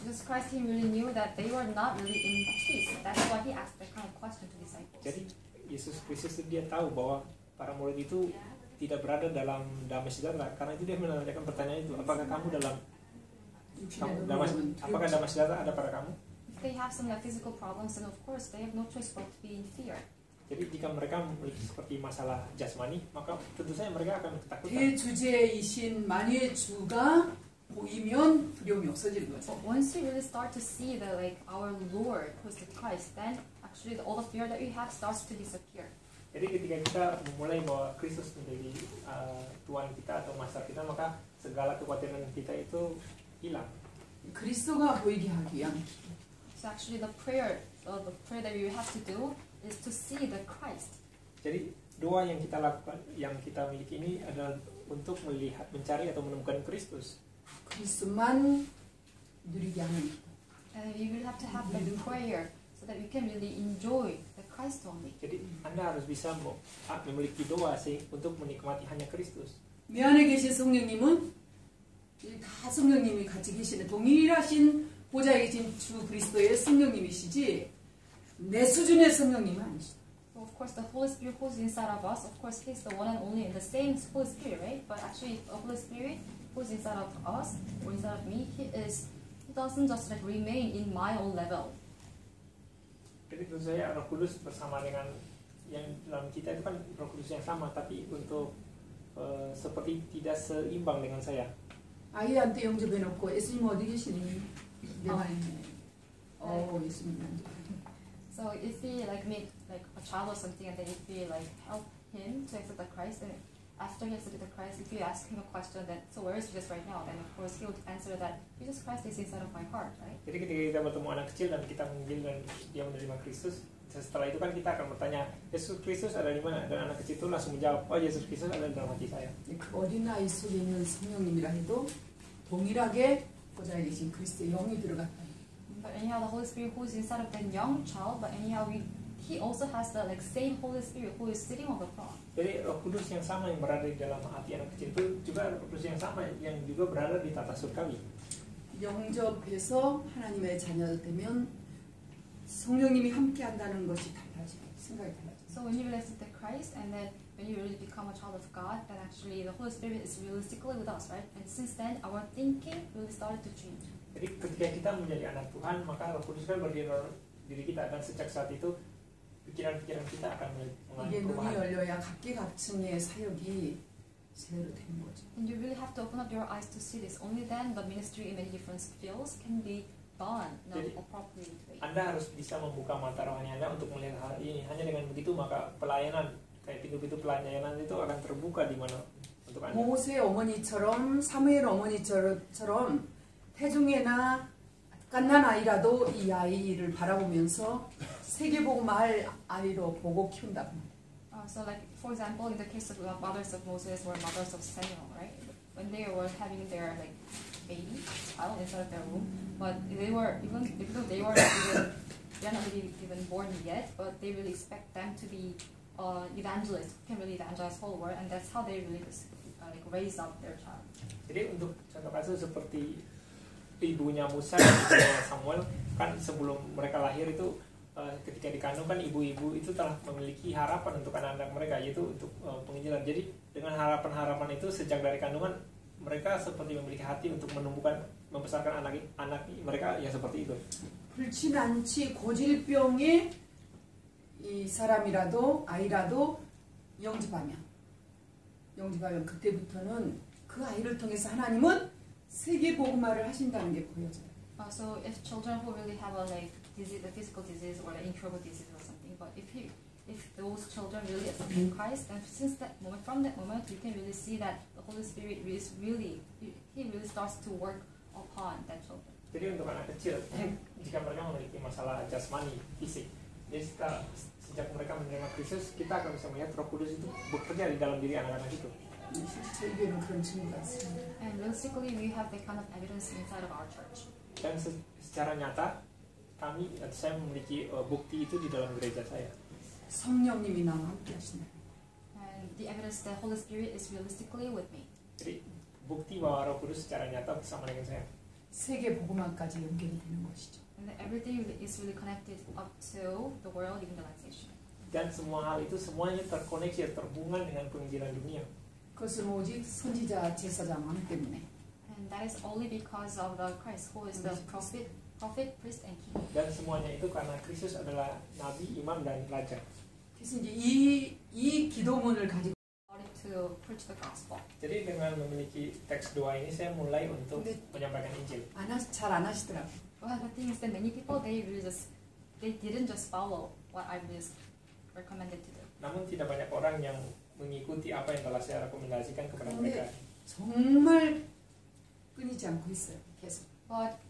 Jesus Christ, he really knew that they were not really in peace. That's why he asked that kind of question to disciples. Jadi Yesus Kristus dia tahu bahwa para murid itu tidak berada dalam damai sejahtera, karena itu dia menanyakan pertanyaan itu, apakah apakah damai sejahtera ada pada kamu? If they have some like physical problems, then of course they have no choice but to be in fear. Jadi jika mereka memiliki seperti masalah jasmani, maka tentu saja mereka akan ketakutan. 대주제이신 만유의 주가 보이면 두려움이 없어지는 거죠. But once you really start to see the like our Lord, who's the Christ, then actually all the fear that we have starts to disappear. Jadi ketika kita memulai bahwa Kristus menjadi Tuhan kita atau Master kita, maka segala kekhawatiran kita itu hilang. 그리스도가 보이게 하기 위한 So actually the prayer that we have to do is to see the Christ. Jadi doa yang kita lakukan, yang kita miliki ini adalah untuk melihat, mencari atau menemukan Kristus. 그리스도만 누리게 하는. And we will have to have the prayer so that we can really enjoy the Christ only. Jadi Anda harus bisa memiliki doa untuk menikmati hanya Kristus. 내 안에 계신 성령님은 다 성령님이 같이 계시는 동일하신 보좌에 계신 주 그리스도의 성령님이시지 내 수준의 성령님은 아니시죠. So of course the Holy Spirit who's inside of us, of course He's the one and only in the same Holy Spirit, right? But actually the Holy Spirit who's inside of us or inside of me, He doesn't just like remain in my own level. Jadi tentu saja Roh Kudus bersama dengan yang dalam kita itu kan Roh Kudus yang sama, tapi untuk seperti tidak seimbang dengan saya. 아이한테 영접해놓고 예수님 어디 계시니? 내가 있네. 예수님 안 So if we like meet like a child or something, and then if we like help him to accept the Christ, and after he accepted the Christ, if you ask him a question, then so where is Jesus right now? Then of course he would answer that Jesus Christ is inside of my heart, right? Jadi ketika kita bertemu anak kecil dan kita memanggil dan dia menerima Kristus, setelah itu kan kita akan bertanya, Yesus Kristus ada di mana? Dan anak kecil itu langsung menjawab, oh Yesus Kristus ada dalam hati saya. 그 어린아이 속에 있는 성령님이라 해도 동일하게 보좌에 계신 그리스도의 영이 들어갔다. But anyhow, the Holy Spirit who is inside of that young child, but anyhow he also has the like same Holy Spirit who is sitting on the throne. Jadi Roh Kudus yang sama yang berada di dalam hati anak kecil itu juga Roh Kudus yang sama yang juga berada di tata surgawi. 영접해서 하나님의 자녀 되면 성령님이 함께 한다는 것이 달라져요. 생각이 달라져요. So when you really accept Christ, and then when you really become a child of God, then actually the Holy Spirit is realistically with us, right? And since then, our thinking really started to change. Jadi ketika kita menjadi anak Tuhan, maka Roh Kudus kan berdiri dalam diri kita, dan sejak saat itu pikiran-pikiran kita akan mengalami 이게 눈이 perubahan. 열려야 각계각층의 사역이 제대로 되는 거죠. And you really have to open up your eyes to see this. Only then the ministry in many different fields can be done in Jadi, an appropriate way. Anda harus bisa membuka mata rohani Anda untuk melihat hal ini. Hanya dengan begitu maka pelayanan, kayak pintu-pintu pelayanan itu akan terbuka di mana untuk Anda. 모세 어머니처럼 사무엘 어머니처럼 태중에나 갓난 아이라도 이 아이를 바라보면서 세계복음 할 아이로 보고 키운다. So like for example, in the case of mothers of Moses or mothers of Samuel, right? When they were having their like baby child inside of their womb, but they were even though they were they're not really even born yet, but they really expect them to be evangelists who can really evangelize the whole world, and that's how they really like raise up their child. Jadi untuk contoh kasus seperti ibunya Musa dan ibunya Samuel, kan sebelum mereka lahir itu ketika dikandung kan ibu-ibu itu telah memiliki harapan untuk anak-anak mereka, yaitu untuk penginjilan. Jadi dengan harapan-harapan itu sejak dari kandungan mereka seperti memiliki hati untuk menumbuhkan, membesarkan anak mereka yang seperti itu. 불친 않지 고질병의 이 사람이라도 아이라도 영접하면 그때부터는 그 아이를 통해서 하나님은 세계 복음화를 하신다는 게 보여져요. So if children who really have a like disease, a physical disease or an incurable disease or something, but if those children really accept Christ, then since that moment, from that moment, you can really see that the Holy Spirit is really, He really starts to work upon that children. Jadi untuk anak kecil, jika mereka memiliki masalah jasmani, fisik, jadi sejak mereka menerima Kristus, kita akan bisa melihat Roh Kudus itu bekerja di dalam diri anak-anak itu. And realistically, we have that kind of evidence inside of our church. Dan secara nyata, saya memiliki bukti itu di dalam gereja saya. 성령님이 나와 함께 하시나요? And the evidence that Holy Spirit is realistically with me. Jadi bukti bahwa Roh Kudus secara nyata bersama dengan saya. 세계 복음화까지 연결이 되는 것이죠. And that everything is really connected up to the world evangelization. Dan semua hal itu semuanya terkoneksi, terhubungan dengan penginjilan dunia. 그것은 오직 선지자 제사장만 때문에. And that is only because of the Christ who is the prophet, priest, and king. Dan semuanya itu karena Kristus adalah nabi, imam, dan raja. 그래서 이제 이 기도문을 가지고 To preach the gospel. Jadi dengan memiliki teks doa ini saya mulai untuk menyampaikan Injil. 잘 안 하시더라고요. Well, the thing is that many people they didn't just follow what I just recommended to them. Namun tidak banyak orang yang mengikuti apa yang telah saya rekomendasikan kepada mereka. 정말 끊이지 않고 있어요. 계속. But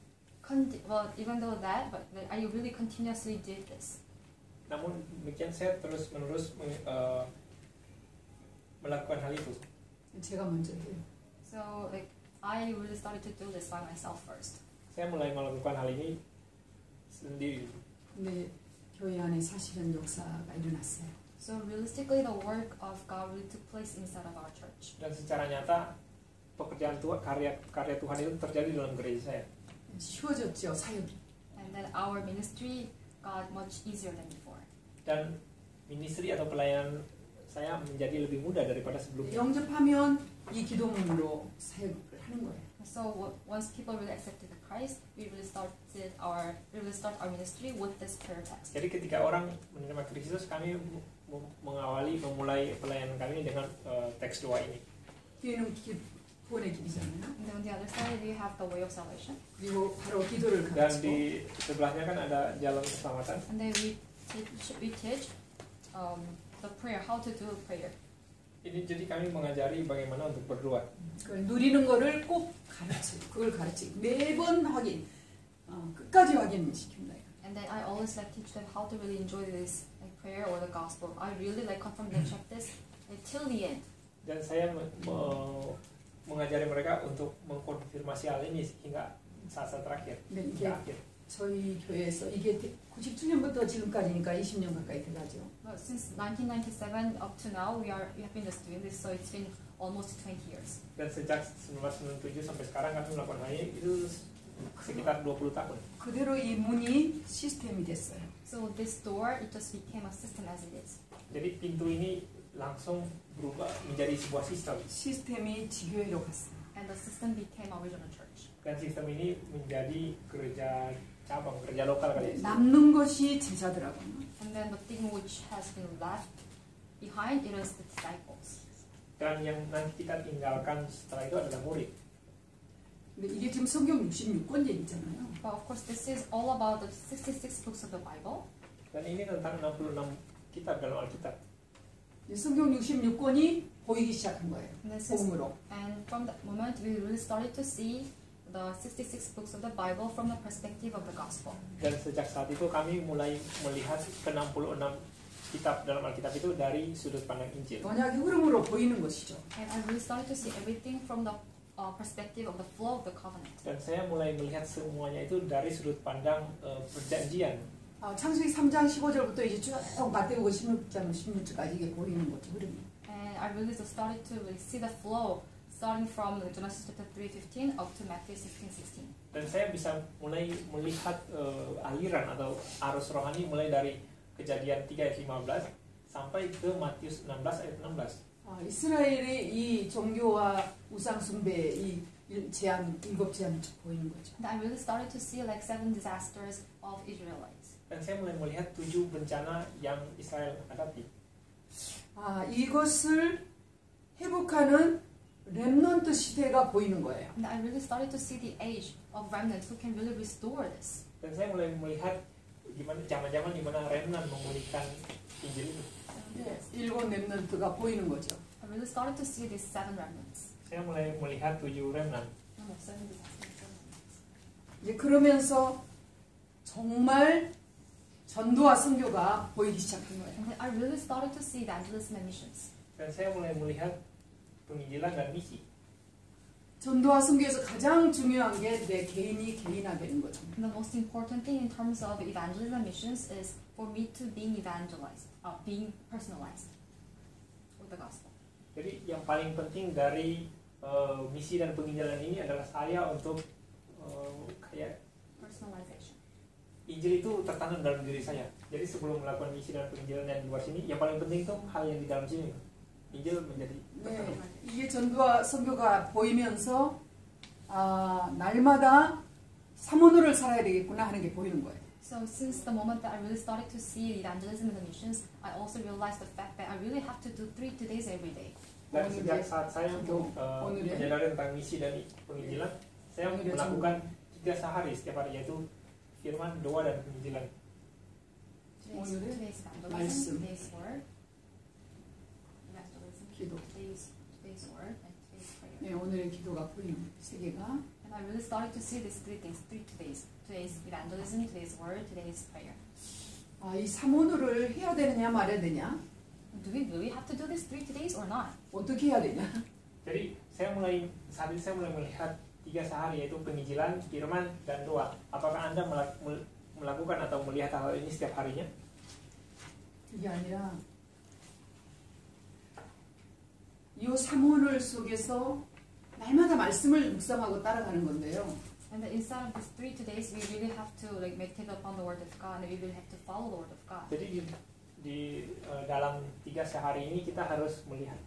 even though that, but I really continuously did this. Namun demikian saya terus-menerus melakukan hal itu. 제가 먼저 해요. So like I really started to do this by myself first. Saya mulai melakukan hal ini sendiri. 근데 교회 안에 사실은 역사가 일어났어요. So realistically, the work of God really took place inside of our church. Dan secara nyata pekerjaan Tuhan, karya Tuhan itu terjadi dalam gereja saya. 쉬워졌죠 사역이. And then our ministry got much easier than before. Dan ministry atau pelayanan saya menjadi lebih mudah daripada sebelumnya. 영접하면 이 기도문으로 사역을 하는 거예요. So once people really accepted Christ, we really start our ministry with this prayer text. Jadi ketika orang menerima Kristus, kami memulai pelayanan kami dengan teks doa ini. 뒤에는 구원의 길이잖아요. And then on the other side, we have the way of salvation. 그리고 바로 기도를 Dan 가르치고. di sebelahnya kan ada jalan keselamatan. And then we teach the prayer, how to do prayer. Ini jadi kami mengajari bagaimana untuk berdoa. 그걸 누리는 거를 꼭 그걸 가르치고 매번 확인, 끝까지 확인시킵니다. And then I always teach them how to really enjoy this prayer or the gospel. I really confirm and check this till the end. Dan saya mengajari mereka untuk mengkonfirmasi hal ini hingga saat terakhir. 이게 저희 교회에서 이게 97년부터 지금까지니까 20년 가까이 돼가죠. Since 1997 up to now, we have been just doing this, so it's been almost 20 years. Dan sejak 1997 sampai sekarang kami melakukan hal ini itu sekitar 20 tahun. 그대로 이 문이 시스템이 됐어요. So this door, it just became a system as it is. Jadi pintu ini langsung berubah menjadi sebuah sistem. 시스템이 지교회로 갔어요. And the system became a regional church. Dan sistem ini menjadi gereja cabang, gereja lokal kali ya. 남는 것이 제자더라고요. And then the thing which has been left behind, it is the disciples. Dan yang nanti kita tinggalkan setelah itu adalah murid. 근데 이게 지금 성경 66권 얘기잖아요. But of course, this is all about the 66 books of the Bible. Dan ini tentang 66 kitab dalam Alkitab. 성경 66권이 보이기 시작한 거예요. 복음으로. And from that moment, we really started to see the 66 books of the Bible from the perspective of the gospel. Dan sejak saat itu kami mulai melihat ke-66 kitab dalam Alkitab itu dari sudut pandang Injil. 언약의 흐름으로 보이는 것이죠. And I really started to see everything from the perspective of the flow of the covenant. Dan saya mulai melihat semuanya itu dari sudut pandang perjanjian. 창세기 3장 15절부터 이제 쭉 마태복음 16장 16절까지 이게 보이는 거죠, 흐름이. And I really started to really see the flow starting from Genesis chapter 3:15 up to Matthew 16:16. Dan saya bisa mulai melihat aliran atau arus rohani mulai dari Kejadian 3 ayat 15 sampai ke Matius 16 ayat 16. 이스라엘의 이 종교와 우상 숭배 이 재앙 일곱 재앙이 보이는 거죠. And I really started to see like 7 disasters of Israelites. Dan saya mulai melihat 7 bencana yang Israel hadapi. 이것을 회복하는 렘넌트 시대가 보이는 거예요. And I really started to see the age of remnants who can really restore this. Dan saya mulai melihat gimana zaman-zaman di mana remnant memulihkan Injil itu. 일곱 렘넌트가 보이는 거죠. I really started to see these 7 remnants. Saya mulai melihat 7 remnant. 이제 그러면서 정말 전도와 선교가 보이기 시작한 거예요. And I really started to see evangelism and missions. Dan saya mulai melihat penginjilan dan misi. 전도와 선교에서 가장 중요한 게 내 개인이 개인화되는 거죠. And the most important thing in terms of evangelism and missions is for me to being evangelized, being personalized with the gospel. Jadi yang paling penting dari misi dan penginjilan ini adalah saya untuk kayak Personalization. Injil itu tertanam dalam diri saya. Jadi sebelum melakukan misi dan penginjilan yang di luar sini, yang paling penting itu hal yang di dalam sini. Injil menjadi tertanam. 이게 전도와 선교가 보이면서 날마다 사모노를 살아야 되겠구나 하는 게 보이는 거예요. So since the moment that I really started to see evangelism and the missions, I also realized the fact that I really have to do 3 days every day. Dan sejak saat saya menyadari tentang misi dan penginjilan, saya melakukan 3 sehari setiap hari, yaitu firman, doa, dan penginjilan. Today's evangelism, today's word, evangelism, 기도. today's word, and today's prayer. 네, 오늘의 기도가 보이는 세 개가. And I really started to see these 3 things, 3 today's. Today's evangelism, today's word, today's prayer. 이 사모노를 해야 되느냐 말아야 되냐? Do we really have to do this 3 days or not? 어떻게 해야 되냐? Jadi saat ini saya mulai melihat 3 sehari, yaitu penginjilan, firman, dan doa. Apakah Anda melakukan atau melihat hal ini setiap harinya? 그게 아니라 이 사모노를 속에서 날마다 말씀을 묵상하고 따라가는 건데요. And inside of these 3 days, we really have to like meditate upon the word of God, and we really have to follow the word of God. Jadi di dalam 3 sehari ini kita harus melihat,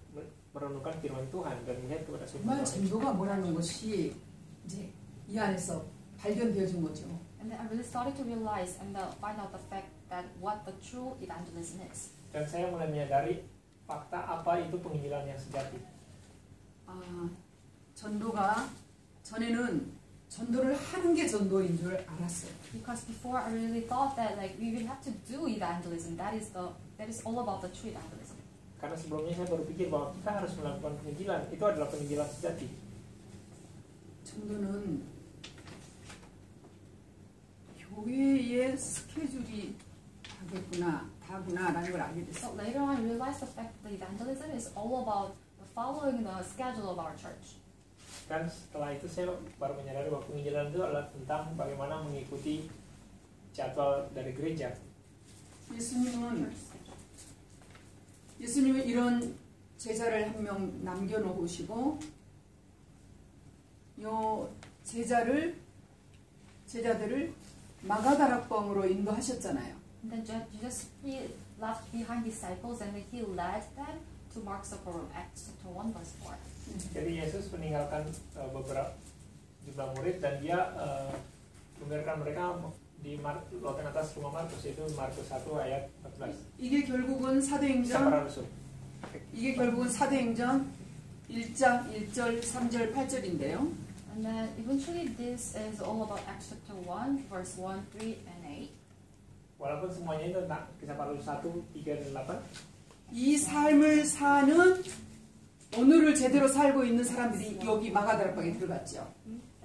merenungkan firman Tuhan dan melihat kepada 정말 Tuhan. 전도가 뭐라는 것이 이제 이 안에서 발견되어진 거죠. And then I really started to realize and find out the fact that what the true evangelism is. Dan saya mulai menyadari fakta apa itu penginjilan yang sejati. 전도가 전에는 전도를 하는 게 전도인 줄 알았어요. Because before I really thought that like we will have to do evangelism. That is all about the true evangelism. Karena sebelumnya saya berpikir bahwa kita harus melakukan penginjilan. Itu adalah penginjilan sejati. 전도는 교회의 스케줄이 다구나라는 걸 알게 됐어요. So later on, I realized the fact that evangelism is all about following the schedule of our church. Dan setelah itu saya baru menyadari bahwa penginjilan itu adalah tentang bagaimana mengikuti jadwal dari gereja. 예수님은 이런 제자를 한 명 남겨놓으시고 요 제자들을 마가다락방으로 인도하셨잖아요. And then Jesus left behind disciples and he led them to Mark's Upper Room, Acts chapter 1 verse 4. Jadi Yesus meninggalkan beberapa jumlah murid dan dia membiarkan mereka di loteng atas rumah Markus, yaitu Markus 1 ayat 14. 이게 결국은 사도행전 1장 1절 3절 8절인데요. And then eventually this is all about Acts chapter 1, verse 1, 3, and 8. Walaupun semuanya itu tentang Kisah para Rasul 1, 3, dan 8. 이 삶을 사는 오늘을 제대로 살고 있는 사람들이 여기 마가다락방에 들어갔죠.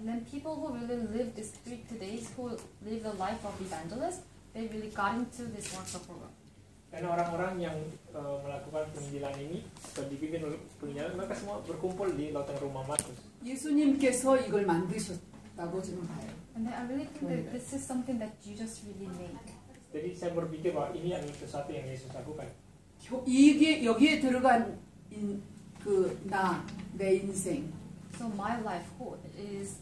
And then people who really live these 3 days, who live the life of evangelist, they really got into this workshop program. Dan orang-orang yang melakukan penginjilan ini, atau dipimpin oleh penginjilan, mereka semua berkumpul di loteng rumah Markus. 예수님께서 이걸 만드셨다고 저는 봐요. And then I really think that this is something that Jesus really made. Jadi saya berpikir bahwa ini adalah sesuatu yang Yesus lakukan. 이게 여기에 들어간 내 인생. So my life is,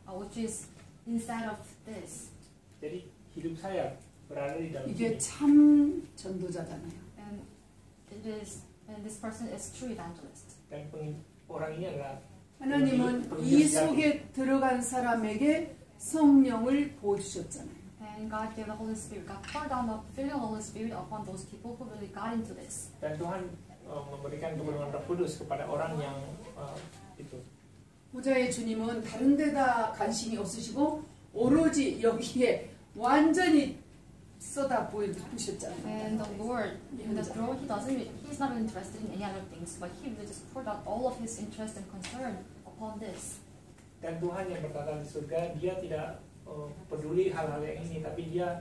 which is inside of this. Jadi hidup saya berada di dalam 이게 sini. 참 전도자잖아요. And this person is true evangelist. Dan orang ini adalah 하나님은 이 속에 들어간 사람에게 성령을 부어주셨잖아요. And God gave the Holy Spirit, God poured down the filling of the Holy Spirit upon those people who really got into this. Dan Tuhan memberikan kebenaran Roh Kudus kepada orang yang itu. 보좌의 주님은 다른 데다 관심이 없으시고 오로지 여기에 완전히 쏟아 부으셨잖아요. And the Lord, in the throne, He's not interested in any other things, but He really just poured out all of His interest and concern upon this. Dan Tuhan yang bertata di surga, Dia tidak peduli hal-hal yang ini, tapi Dia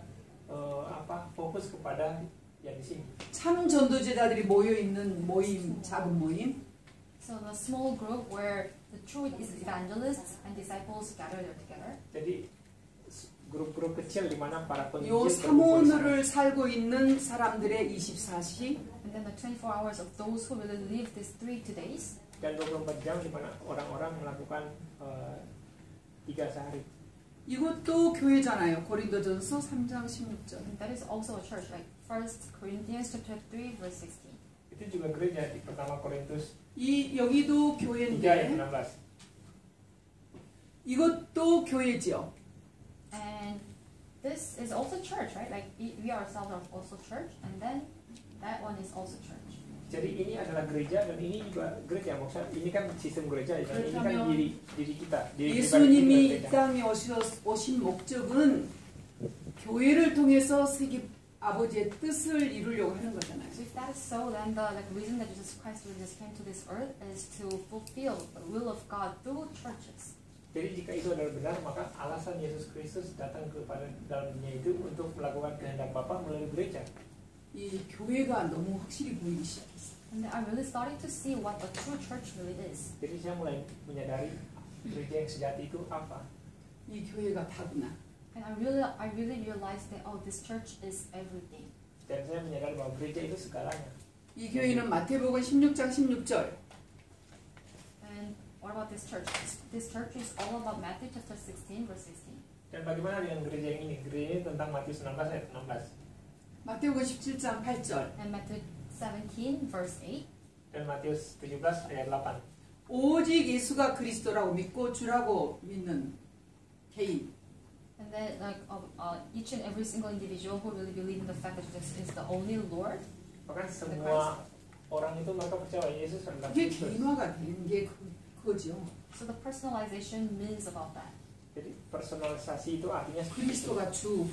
fokus kepada yang di sini. 참 전도제자들이 모여 있는 모임, 작은 모임. So the small group where the true evangelists and disciples gather together. Jadi grup-grup kecil di mana para 요 penginjil berkumpul di sana. 사모늘을 살고 있는 사람들의 24시. And then the 24 hours of those who will live these 3 days. Dan 24 jam di mana orang-orang melakukan 3 sehari. 이것도 교회잖아요. 고린도전서 3장 16절. And that is also a church, like 1 Corinthians chapter 3 verse 16. Itu juga gereja di pertama Korintus 여기도 3 교회인데 ayat 16. 이것도 교회죠. And this is also church, right? Like we ourselves are also church, and then that one is also church. Jadi ini adalah gereja dan ini juga gereja. Maksudnya ini kan sistem gereja ya. Ini kan diri kita. 예수님이 이 땅에 오신 목적은 교회를 통해서 세계 아버지의 뜻을 이루려고 하는 거잖아요. So if that is so, then the reason that Jesus Christ really just came to this earth is to fulfill the will of God through churches. Jadi jika itu adalah benar, maka alasan Yesus Kristus datang kepada dalam dunia itu untuk melakukan kehendak Bapa melalui gereja. 이 교회가 너무 확실히 보이기 시작했어요. And I'm really starting to see what the true church really is. Jadi saya mulai menyadari gereja yang sejati itu apa. 이 교회가 다구나. And I really realized that this church is everything. Dan saya menyadari bahwa gereja itu segalanya. 이 교회는 마태복음 16장 16절. And what about this church? This church is all about Matthew chapter 16 verse 16. Dan bagaimana dengan gereja yang ini? Gereja ini tentang Matius 16 ayat 16. 마태복음 17장 8절. And Matthew 17 verse 8. Dan Matius 17 ayat 8. 오직 예수가 그리스도라고 믿고 주라고 믿는 개인. And then each and every single individual who really believe in the fact that Jesus is the only Lord. Bahkan semua orang itu mereka percaya Yesus adalah 이게 Kristus. 개인화가 되는 게 그거죠. So the personalization means about that. Jadi personalisasi itu artinya 그리스도가 주.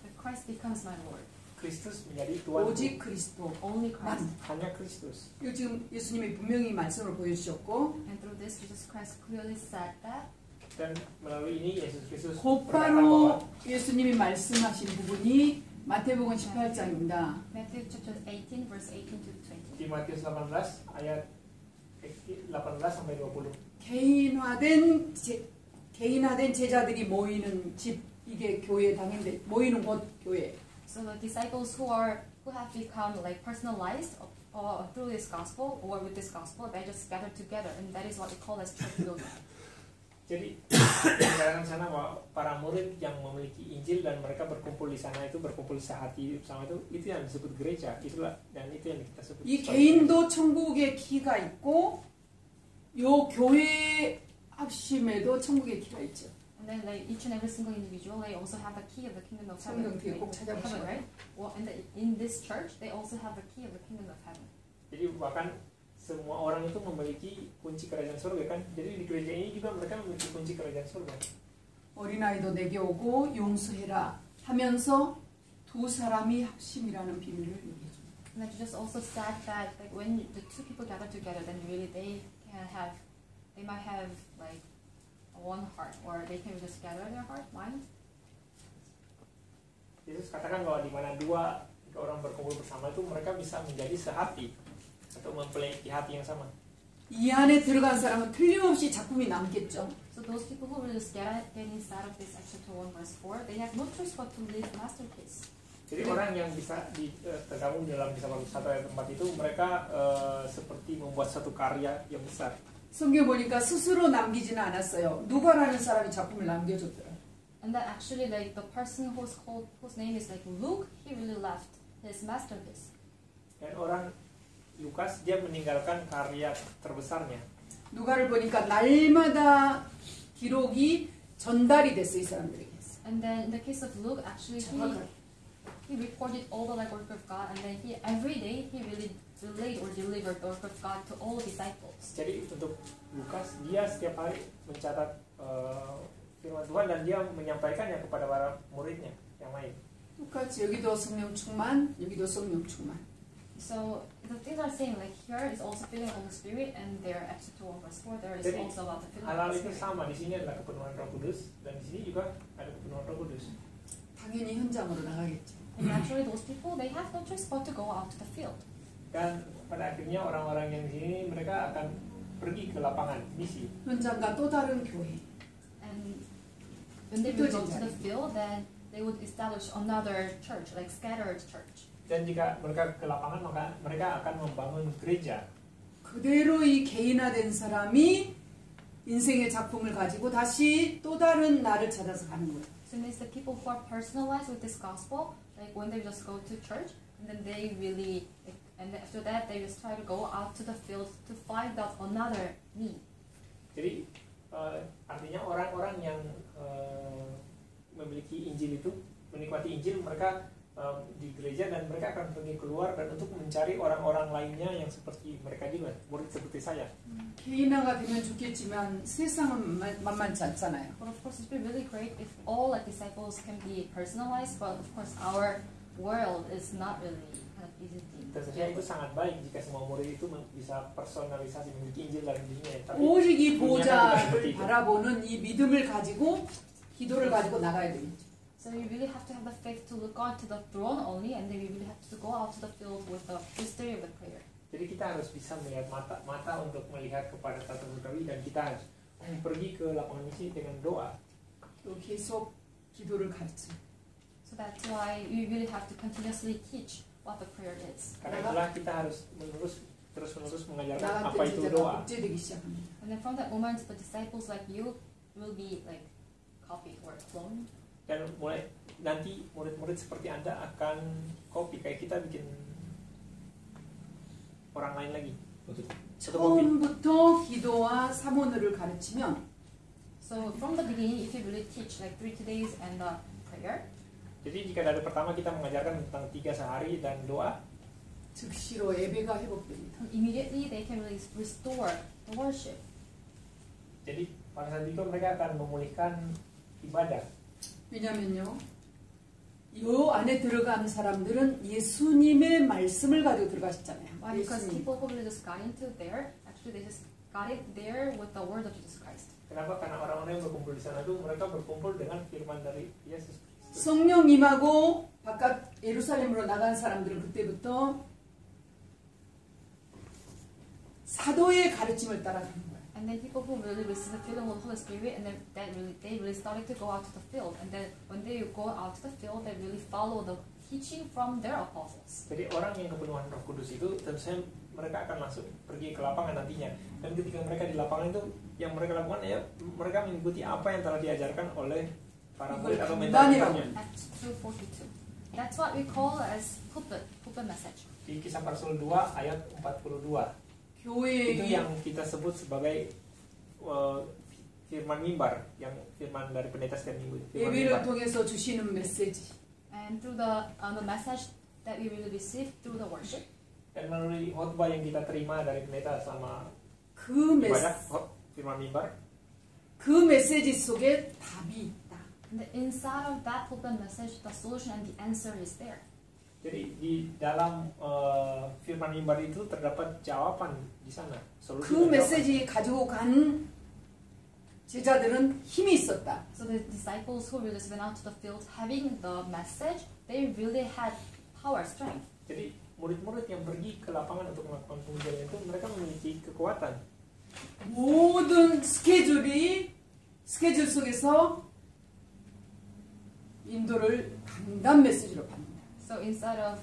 That Christ becomes my Lord. Kristus menjadi Tuhan. 오직 그리스도. Only Christ. Hanya Kristus. 이거 지금 예수님이 분명히 말씀을 보여주셨고 And through this, Jesus Christ clearly said that. Dan melalui ini Yesus Kristus 곧바로 예수님이 말씀하신 부분이 마태복음 18장입니다. Matthew chapter 18 verse 18 to 20. di Matius 18 ayat 18 sampai 20. 개인화된 제자들이 모이는 집, 이게 교회 당연히 모이는 곳 교회. So the disciples who have become like personalized through this gospel or with this gospel, they just gather together, and that is what we call as church building. Jadi di sana bahwa para murid yang memiliki Injil dan mereka berkumpul di sana itu berkumpul sehati bersama itu yang disebut gereja. Itulah dan itu yang kita sebut. 이 개인도 천국의 키가 있고 요 교회 합심에도 천국의 키가 있죠. And then like each and every single individual, they also have the key of the kingdom of heaven. 성경 뒤에 꼭 찾아보시면 right? Well, and in this church, they also have the key of the kingdom of heaven. Jadi bahkan semua orang itu memiliki kunci kerajaan surga kan. Jadi di gereja ini juga mereka memiliki kunci kerajaan surga. 어린아이도 내게 오고 용서해라 하면서 두 사람이 합심이라는 비밀을 얘기해 줍니다. And I just also said that like when the two people gather together, then really they might have like one heart, or they can just gather their heart, mind. Yesus katakan bahwa di mana tiga orang berkumpul bersama itu mereka bisa menjadi sehati atau memiliki hati yang sama. 이 안에 들어간 사람은 틀림없이 작품이 남겠죠. So those people who will just get inside of this Acts 1 verse 4, they have no choice but to live masterpiece. Jadi orang yang bisa tergabung dalam kisah bagus 1 ayat 4 itu mereka seperti membuat satu karya yang besar. 성경 보니까 스스로 남기지는 않았어요. 누가라는 사람이 작품을 남겨줬더라. And that actually like the person whose name is like Luke, he really left his masterpiece. Dan orang Lukas dia meninggalkan karya terbesarnya. 누가를 보니까 날마다 기록이 전달이 됐어 이 사람들에게. And then in the case of Luke, actually he recorded all the like work of God, and then every day he really relayed or delivered the work of God to all disciples. Jadi untuk Lukas dia setiap hari mencatat firman Tuhan dan dia menyampaikannya kepada para muridnya yang lain. 똑같이 여기도 성령 충만, 여기도 성령 충만. So the things are saying like here is also filling Holy Spirit, and there Acts 2 verse 4 there is Jadi, also about the filling hal-hal Holy itu Spirit. sama di sini adalah kepenuhan Roh Kudus dan di sini juga ada kepenuhan Roh Kudus. 당연히 현장으로 나가겠죠. And naturally those people they have no choice but to go out to the field. Dan pada akhirnya orang-orang yang di sini mereka akan pergi ke lapangan misi. 현장과 또 다른 교회. And when they will go to the field, then they would establish another church, like scattered church. Dan jika mereka ke lapangan maka mereka akan membangun gereja. 그대로 이 개인화된 사람이 인생의 작품을 가지고 다시 또 다른 나를 찾아서 가는 거예요. So it means the people who are personalized with this gospel, like when they just go to church, and then they really, and then after that they just try to go out to the field to find out another me. Jadi artinya orang-orang yang memiliki Injil itu menikmati Injil mereka di gereja dan mereka akan pergi keluar dan untuk mencari orang-orang lainnya yang seperti mereka juga, murid seperti saya. 개인화가 되면 좋겠지만 세상은 만만치 않잖아요. But of course it would be really great if all like disciples can be personalized, but of course our world is not really kind of easy thing. Tentu saja itu sangat baik jika semua murid itu bisa personalisasi memiliki Injil dalam dirinya. Tapi 오직 이 dunia kan tidak seperti 보좌를 itu. 바라보는 이 믿음을 가지고 기도를 가지고 나가야 되겠죠. So you really have to have the faith to look on to the throne only, and then you really have to go out to the field with the history of the prayer. Jadi kita harus bisa melihat mata untuk melihat kepada tata surgawi dan kita harus pergi ke lapangan misi dengan doa. 또 계속 기도를 가르쳐. So that's why you really have to continuously teach what the prayer is. Karena itulah kita harus terus-menerus mengajarkan 나 apa 같은 itu 제자가 doa. 복제되기 시작합니다. And then from that moment, the disciples like you will be like copied or cloned. Dan mulai nanti murid-murid seperti Anda akan copy kayak kita bikin orang lain lagi. 처음부터 기도와 사모늘을 가르치면 So from the beginning, if you really teach like 3 days and the prayer, jadi jika dari pertama kita mengajarkan tentang 3 sehari dan doa, 즉시로 예배가 회복됩니다. immediately they can really restore the worship. jadi pada saat itu mereka akan memulihkan ibadah. 왜냐면요, 이 안에 들어간 사람들은 예수님의 말씀을 가지고 들어가셨잖아요. Why? Because 예수님. people who really just got into there, actually they just got it there with the word of Jesus Christ. Kenapa? Karena orang-orang yang berkumpul di sana itu mereka berkumpul dengan firman dari Yesus Kristus. 성령 임하고 바깥 예루살렘으로 나간 사람들은 그때부터 사도의 가르침을 따라가는 거예요. And then people who really receive the filling of the Holy Spirit, and then they really started to go out to the field. And then when they go out to the field, they really follow the teaching from their apostles. Jadi orang yang kepenuhan Roh Kudus itu tentu saja mereka akan langsung pergi ke lapangan nantinya. Dan ketika mereka di lapangan itu yang mereka lakukan ya mereka mengikuti apa yang telah diajarkan oleh para murid atau mentor-mentornya. Acts 2:42. That's what we call as pulpit message. Di Kisah Para Rasul 2 ayat 42. 교회의 Itu yang kita sebut sebagai firman mimbar, yang firman dari pendeta setiap minggu. Firman 예배를 mimbar. 통해서 주시는 메시지. And through the message that we really receive through the worship. Dan melalui khotbah yang kita terima dari pendeta selama 그 ibadah firman mimbar, 그 메시지 속에 답이 있다. And inside of that pulpit message, the solution and the answer is there. jadi di dalam firman mimbar itu terdapat jawaban di sana. Solusi 그 dan jawaban. 메시지 가지고 간 제자들은 힘이 있었다. So the disciples who really went out to the field having the message, they really had power, strength. Jadi murid-murid yang pergi ke lapangan untuk melakukan pengajaran itu mereka memiliki kekuatan. 모든 스케줄 속에서 인도를 강단 메시지로 받는다. So instead of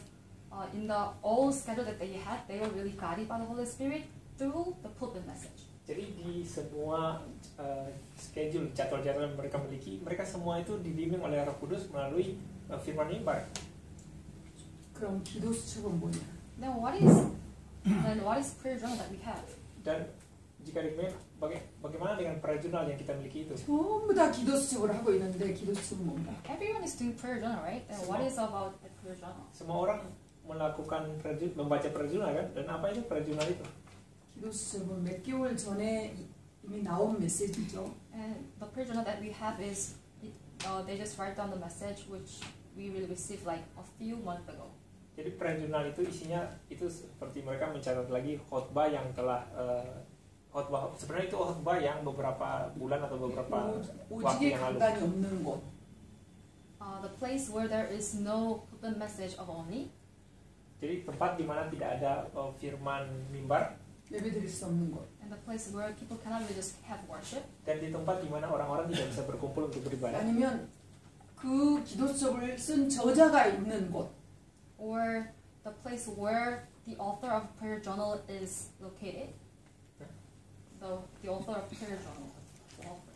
in the old schedule that they had, they were really guided by the Holy Spirit through the pulpit message. Jadi di semua schedule jadwal-jadwal yang mereka miliki, mereka semua itu dibimbing oleh Roh Kudus melalui firman mimbar. 그럼 기도 수첩은 뭐냐? Then what is prayer journal that we have? Dan jika demikian, bagaimana dengan prayer journal yang kita miliki itu? 전부 다 기도 수첩을 하고 있는데 기도 수첩은 뭔가? Everyone is doing prayer journal, right? Then what is about the prayer journal? Semua orang melakukan membaca prayer journal kan? Dan apa itu prayer journal itu? 기도 수첩은 몇 개월 전에 이미 나온 메시지죠. And the prayer journal that we have is they just write down the message which we will receive like a few months ago. Jadi prayer journal itu isinya itu seperti mereka mencatat lagi khotbah yang telah khotbah, sebenarnya itu khotbah yang beberapa bulan atau beberapa waktu 오직에 yang lalu. 강단이 없는 곳. The place where there is no pulpit message of only. Jadi tempat di mana tidak ada firman mimbar. 예배드릴 수 없는 곳. And the place where people cannot really just have worship. Dan di tempat di mana orang-orang tidak bisa berkumpul untuk beribadah. 아니면 그 기도 수첩을 쓴 저자가 있는 곳. Or the place where the author of prayer journal is located. The author of prayer journal. The author.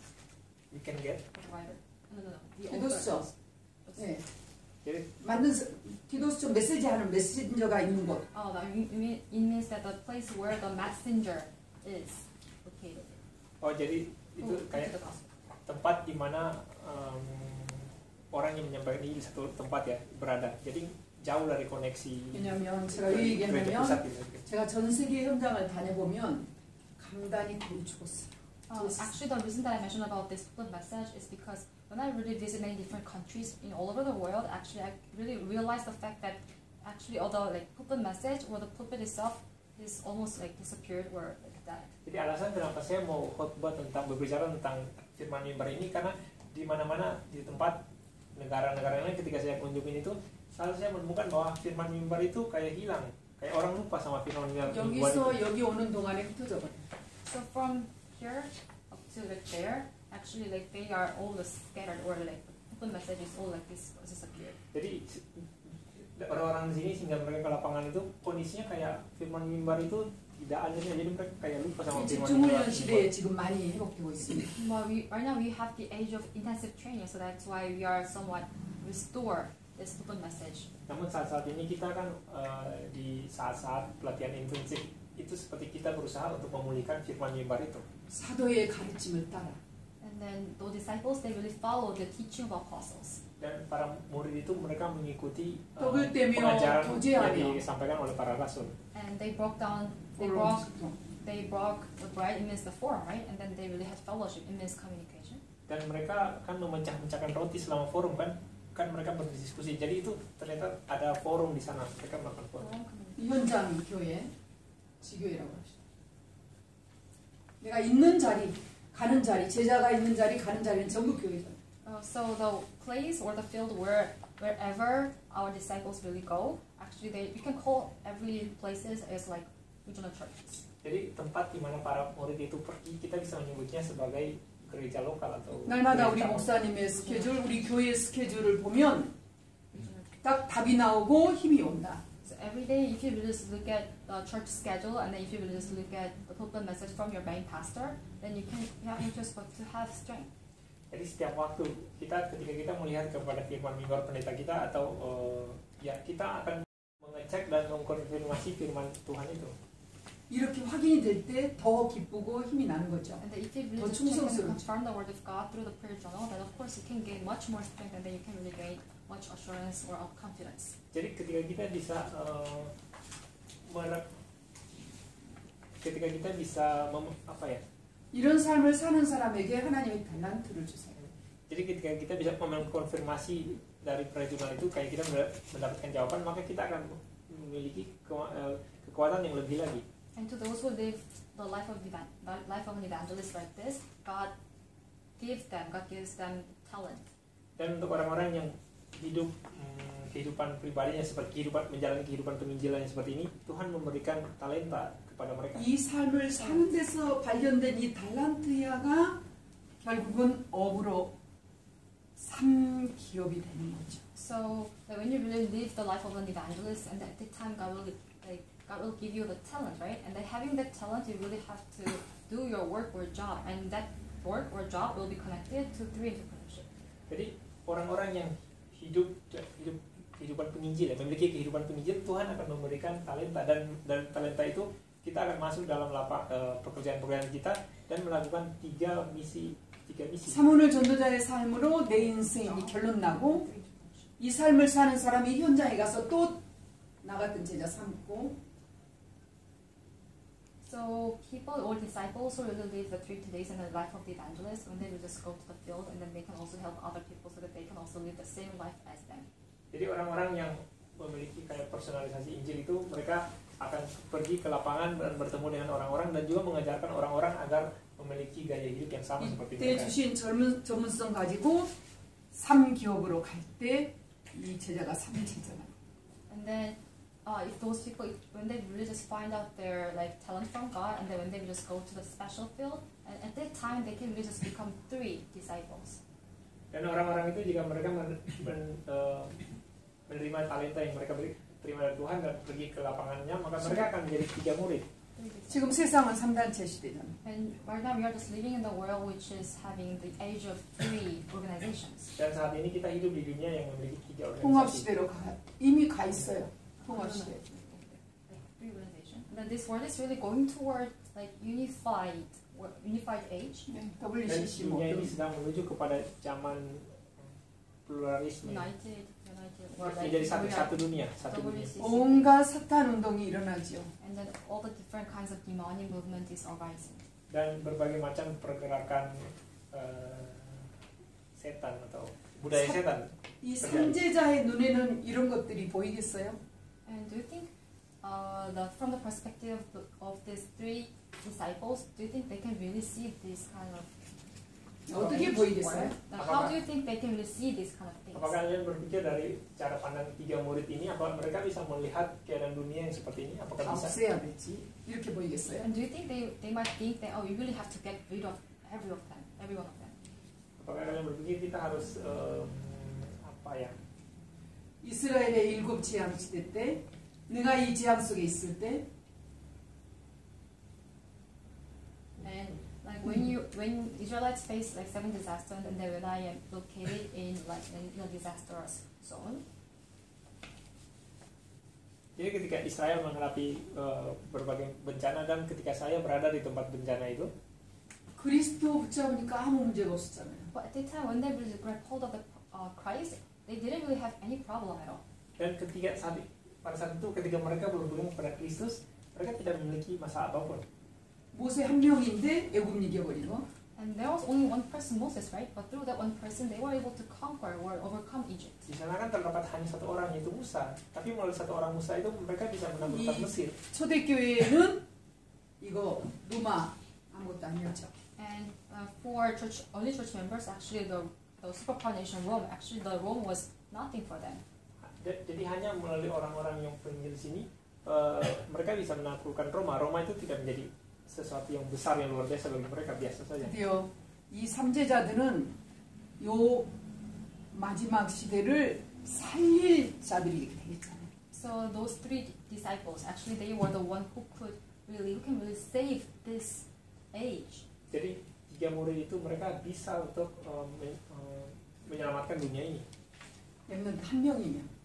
You can get. The writer. No. The 기도 author. 수첩. 네. Jadi 만든 기도 수첩 메시지 하는 메신저가 있는 곳. Oh, it means that the place where the messenger is located. oh jadi itu kayak the gospel. tempat di mana orang yang menyampaikan ini di satu tempat ya berada. Jadi jauh dari koneksi. 왜냐하면 제가 이 gereja 얘기하면 pusat gitu. 제가 전 세계 현장을 다녀보면 강단이 거의 죽었어요. Actually, the reason that I mentioned about this pulpit message is because when I really visit many different countries in all over the world, actually I really realized the fact that actually all the like pulpit message or the pulpit itself is almost like disappeared or like died. Jadi alasan kenapa saya mau khotbah tentang berbicara tentang firman mimbar ini karena di mana-mana di tempat negara-negara lain ketika saya kunjungin itu selalu saya menemukan bahwa firman mimbar itu kayak hilang, kayak orang lupa sama firman mimbar itu. 여기서 여기 오는 동안에 흩어져 버려. So from here up to like there, actually like they are all scattered or like the pulpit message is all like this disappeared. Jadi orang-orang di sini sehingga mereka ke lapangan itu kondisinya kayak firman mimbar itu tidak ada, jadi mereka kayak lupa sama firman mimbar. 집중훈련 시대에 지금 많이 회복되고 있습니다. But right now we have the age of intensive training, so that's why we are somewhat restore this pulpit message. Namun saat-saat ini kita kan di saat-saat pelatihan intensif itu seperti kita berusaha untuk memulihkan firman mimbar itu. 사도의 가르침을 따라. And then the disciples, they really follow the teaching of apostles. Dan para murid itu mereka mengikuti 떡을 떼며 pengajaran yang 교제하며. disampaikan oleh para rasul. And they broke the bread, it means the forum, right? And then they really had fellowship, it means communication. Dan mereka kan memecah-mecahkan roti selama forum kan mereka berdiskusi. Jadi itu ternyata ada forum di sana, mereka melakukan forum. 이 현장이 교회, 지교회라고 합시다. 내가 있는 자리, 가는 자리, 제자가 있는 자리, 가는 자리는 전부 교회다. So the place or the field wherever our disciples really go, actually we can call every places as like regional churches. Jadi tempat di mana para murid itu pergi, kita bisa menyebutnya sebagai gereja lokal atau 날마다 우리 목사님의 스케줄, 우리 교회 스케줄을 보면 딱 답이 나오고 힘이 온다. So every day, if you will just look at the church schedule, and then if you will just look at the pulpit message from your main pastor, then you have interest to have strength. Jadi setiap waktu ketika kita melihat kepada firman mimbar pendeta kita atau ya kita akan mengecek dan mengkonfirmasi firman Tuhan itu. 이렇게 확인이 될 때 더 기쁘고 힘이 나는 거죠. And then if you really 더 just check and 충성스러운. confirm the word of God through the prayer journal, then of course you can gain much more strength, and then you can really gain much assurance or confidence. Jadi ketika kita bisa ketika kita bisa 이런 삶을 사는 사람에게 하나님이 달란트를 주세요. Jadi ketika kita bisa mengkonfirmasi dari perhitungan itu, kayak kita mendapatkan jawaban, maka kita akan memiliki kekuatan yang lebih lagi. And to those who live the life of an evangelist like this, God gives them talent. Dan untuk orang-orang yang hidup kehidupan pribadinya seperti menjalani kehidupan penginjilan seperti ini, Tuhan memberikan talenta kepada mereka. 이 삶을 사는 데서 발견된 이 달란트야가 결국은 업으로 기업이 되는 거죠. So when you really live the life of an evangelist, and at that time God will give you the talent, right? And then having that talent, you really have to do your work or job, and that work or job will be connected to through entrepreneurship. Jadi orang-orang yang hidup kehidupan penginjil, memiliki kehidupan penginjil, Tuhan akan memberikan talenta, dan talenta itu kita akan masuk dalam pekerjaan-pekerjaan kita dan melakukan tiga misi. 사무엘 전도자의 삶으로 내 인생이 결론 나고, 이 삶을 사는 사람이 현장에 가서 또 나 같은 제자 삼고. So people or disciples who really live the 3 days in the life of the evangelist, when they will just go to the field, and then they can also help other people so that they can also live the same life as them. Jadi orang-orang yang memiliki kayak personalisasi Injil itu, mereka akan pergi ke lapangan dan bertemu dengan orang-orang dan juga mengajarkan orang-orang agar memiliki gaya hidup yang sama seperti 이때 mereka. 주신 전문성 가지고 3기업으로 갈 때 이 제자가 3제자가. And then if those people, when they really just find out their talent from God, and then when they just go to the special field, and at that time they can really just become 3 disciples. Dan orang-orang itu jika mereka menerima talenta yang mereka terima dari Tuhan dan pergi ke lapangannya, maka mereka akan menjadi 3 murid. 지금 세상은 3단체 시대잖아요. And right now we are just living in the world which is having the age of 3 organizations. Dan saat ini kita hidup di dunia yang memiliki 3 통합 organisasi. 시대로 이미 가 있어요. 통합 시대. 3 organizations. And then this world is really going toward unified age. 네, Dan WCC 뭐 dunia ini sedang menuju kepada zaman pluralisme. United. Menjadi satu dunia. WCC. 온갖 사탄 운동이 일어나죠. And then all the different kinds of demonic movement is arising. Dan berbagai macam pergerakan setan atau budaya setan. 이 삼제자의 눈에는 이런 것들이 보이겠어요? And do you think, from the perspective of these 3 disciples, do you think they can really see this kind of? 어떻게 보이겠어요? How do you think they can really see this kind of things? Apakah kalian berpikir dari cara pandang 3 murid ini, apakah mereka bisa melihat keadaan dunia yang seperti ini? Apakah bisa? 없애야 되지. 이렇게 보이겠어요? And do you think they might think that we really have to get rid of every one of them? Apakah kalian berpikir kita harus 이스라엘의 7 재앙 시대 때, 내가 이 재앙 속에 있을 때, and when Israelites face 7 disasters, and then when I am located in a disastrous zone. Jadi ketika Israel menghadapi berbagai bencana dan ketika saya berada di tempat bencana itu, 그리스도 붙잡으니까 아무 문제가 없었잖아요. But at that time, when they really grabbed hold of the Christ, they didn't really have any problem at all. dan pada saat itu ketika mereka berhubung pada Kristus, mereka tidak memiliki masalah apapun. 모세 한 명인데 애굽 이겨버리고. And there was only one person, Moses, right? But through that one person, they were able to conquer or overcome Egypt. Di sana kan terdapat hanya 1 orang, yaitu Musa. Tapi melalui 1 orang Musa itu mereka bisa menaklukkan Mesir. 초대교회는 이거 루마 아무것도 아니었죠. And for early church members, actually the superpower nation Rome, actually the Rome was nothing for them. Jadi hanya melalui orang-orang yang penginjil di sini, mereka bisa menaklukkan Roma. Roma itu tidak menjadi sesuatu yang besar, yang luar biasa bagi mereka, biasa saja. 드디어 이 3제자들은 요 마지막 시대를 살릴 자들이 되겠잖아요. So those 3 disciples, actually they were the one who can really save this age. Jadi 3 murid itu mereka bisa untuk menyelamatkan dunia ini. 렘넌트 한 명이면.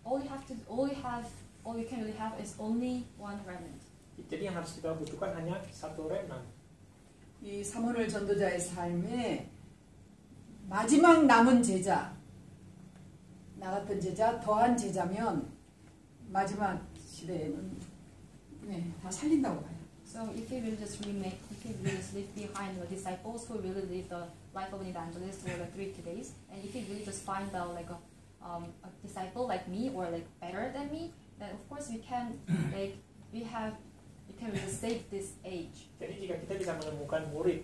All you can really have is only one remnant. Jadi yang harus kita butuhkan hanya 1 remnant. 이 사무엘 전도자의 삶에 마지막 남은 제자, 나 같은 제자, 더한 제자면 마지막 시대에는 네, 다 살린다고 봐요. So if we will just remake, if we will just leave behind the disciples who really live the life of an evangelist for like 3 days, and if we really just find out like a disciple like me or like better than me, then of course we can like we can really save this age. Jadi jika kita bisa menemukan murid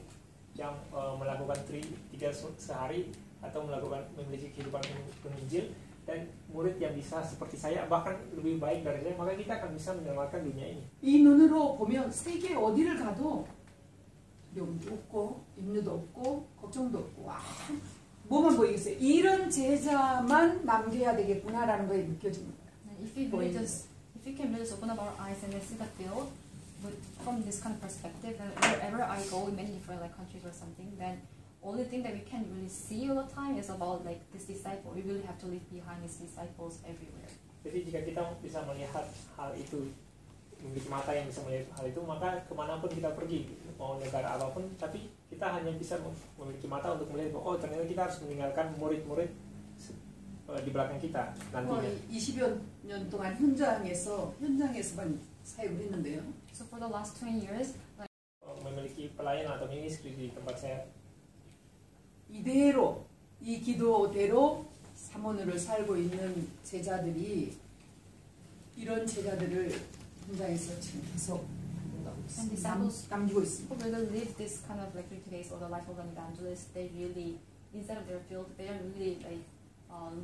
yang melakukan 3 sehari atau memiliki kehidupan penginjil, dan murid yang bisa seperti saya bahkan lebih baik dari saya, maka kita akan bisa menyelamatkan dunia ini. 이 눈으로 보면 세계 어디를 가도 두려움도 없고 염려도 없고 걱정도 없고 와 뭐만 보이겠어요. 이런 제자만 남겨야 되겠구나라는 거에 느껴지는 거예요. If we can really just open up our eyes and then see the field from this kind of perspective, then wherever I go in many different like countries or something, then only thing that we can really see all the time is about like this disciple. We really have to leave behind these disciples everywhere. Jadi jika kita bisa melihat hal itu, memiliki mata yang bisa melihat hal itu, maka kemanapun kita pergi, mau negara apapun, tapi kita hanya bisa memiliki mata untuk melihat bahwa oh ternyata kita harus meninggalkan murid-murid di belakang kita nantinya. 20여 년 동안 현장에서만 사역을 했는데요. So for the last 20 years, like memiliki pelayan atau ministry di tempat saya. 이대로 이 기도대로 사모늘을 살고 있는 제자들이 이런 제자들을 현장에서 지금 계속 남기고 있습니다. who really live this kind of like 3 days of the life of an evangelist, they really instead of their field, they are really like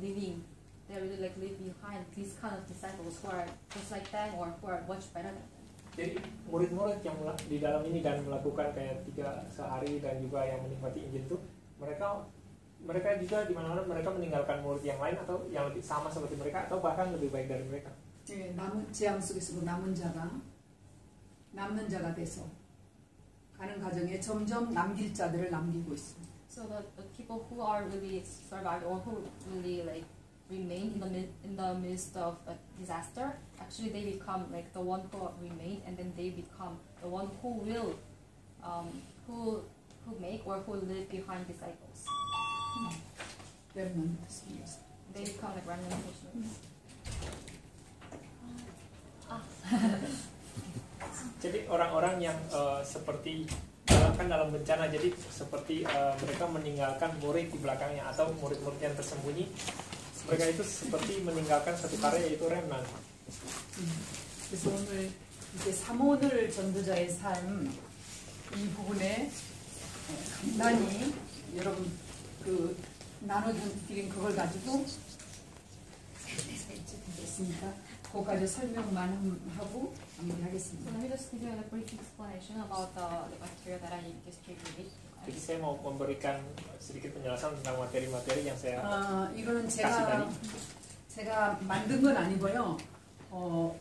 living. They are really like leave behind these kind of disciples who are just like them or who are much better than them. Jadi murid-murid yang di dalam ini dan melakukan kayak 3 sehari dan juga yang menikmati Injil itu, mereka juga di mana-mana mereka meninggalkan murid yang lain atau yang lebih sama seperti mereka atau bahkan lebih baik dari mereka. 네, 남은 재앙 속에서도 남는 자가 돼서 가는 과정에 점점 남길 자들을 남기고 있습니다. So the people who are really survived or who really like remain in the midst of a disaster, actually they become like the one who remain, and then they become the one who will who make or who live behind disciples. remnant. They become like remnant Christians. Jadi orang-orang yang seperti kan dalam bencana, jadi seperti mereka meninggalkan murid di belakangnya atau murid-murid yang tersembunyi, mereka itu seperti meninggalkan satu karya, yaitu remnant. 그래서 오늘 이제 사모늘 전도자의 삶 이 부분에 간단히 여러분 그 나눠드린 그걸 가지고 됐습니까? 그거까지 설명만 하고 마무리하겠습니다. So let me just give you a brief explanation about the material that I distributed. Jadi saya mau memberikan sedikit penjelasan tentang materi-materi yang saya 이거는 kasih tadi. 제가 만든 건 아니고요.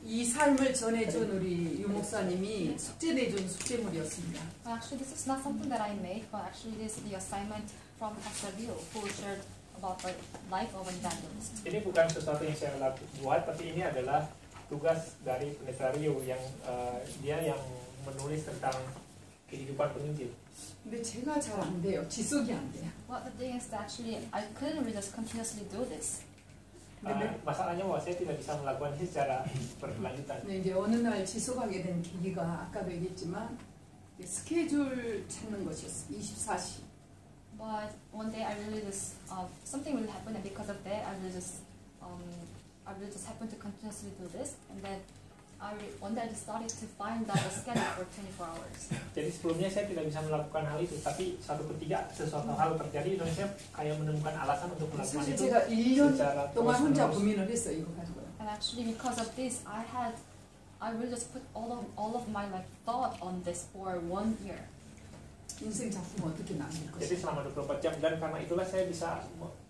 이 삶을 전해준 우리 유 목사님이 숙제 내준 숙제물이었습니다. Actually, this is not something that I made, but actually this is the assignment from Pastor Bill, who shared about the life of an evangelist. Ini bukan sesuatu yang saya buat, tapi ini adalah tugas dari Pendeta Rio yang dia yang menulis tentang kehidupan penginjil. 근데 제가 잘 안 돼요. 지속이 안 돼요. Well, the thing is that actually I couldn't really just continuously do this. Masalahnya bahwa saya tidak bisa melakukan ini secara berkelanjutan. 네, 이제 어느 날 지속하게 된 계기가 아까도 얘기했지만 스케줄 찾는 것이었어요. 24시. But one day I really just something really happened, and because of that I really just happened to continuously do this, and then one day I just started to find out a schedule for 24 hours. Jadi sebelumnya saya tidak bisa melakukan hal itu, tapi suatu ketika sesuatu hal terjadi dan saya kayak menemukan alasan untuk melakukan 사실 itu. 제가 1년 동안 혼자 terus-menerus. 고민을 했어요. 이거 가지고요. And actually because of this I really just put all of my like thought on this for 1 year. 인생 작품 어떻게 남길 Jadi 것인가. selama 24 jam, dan karena itulah saya bisa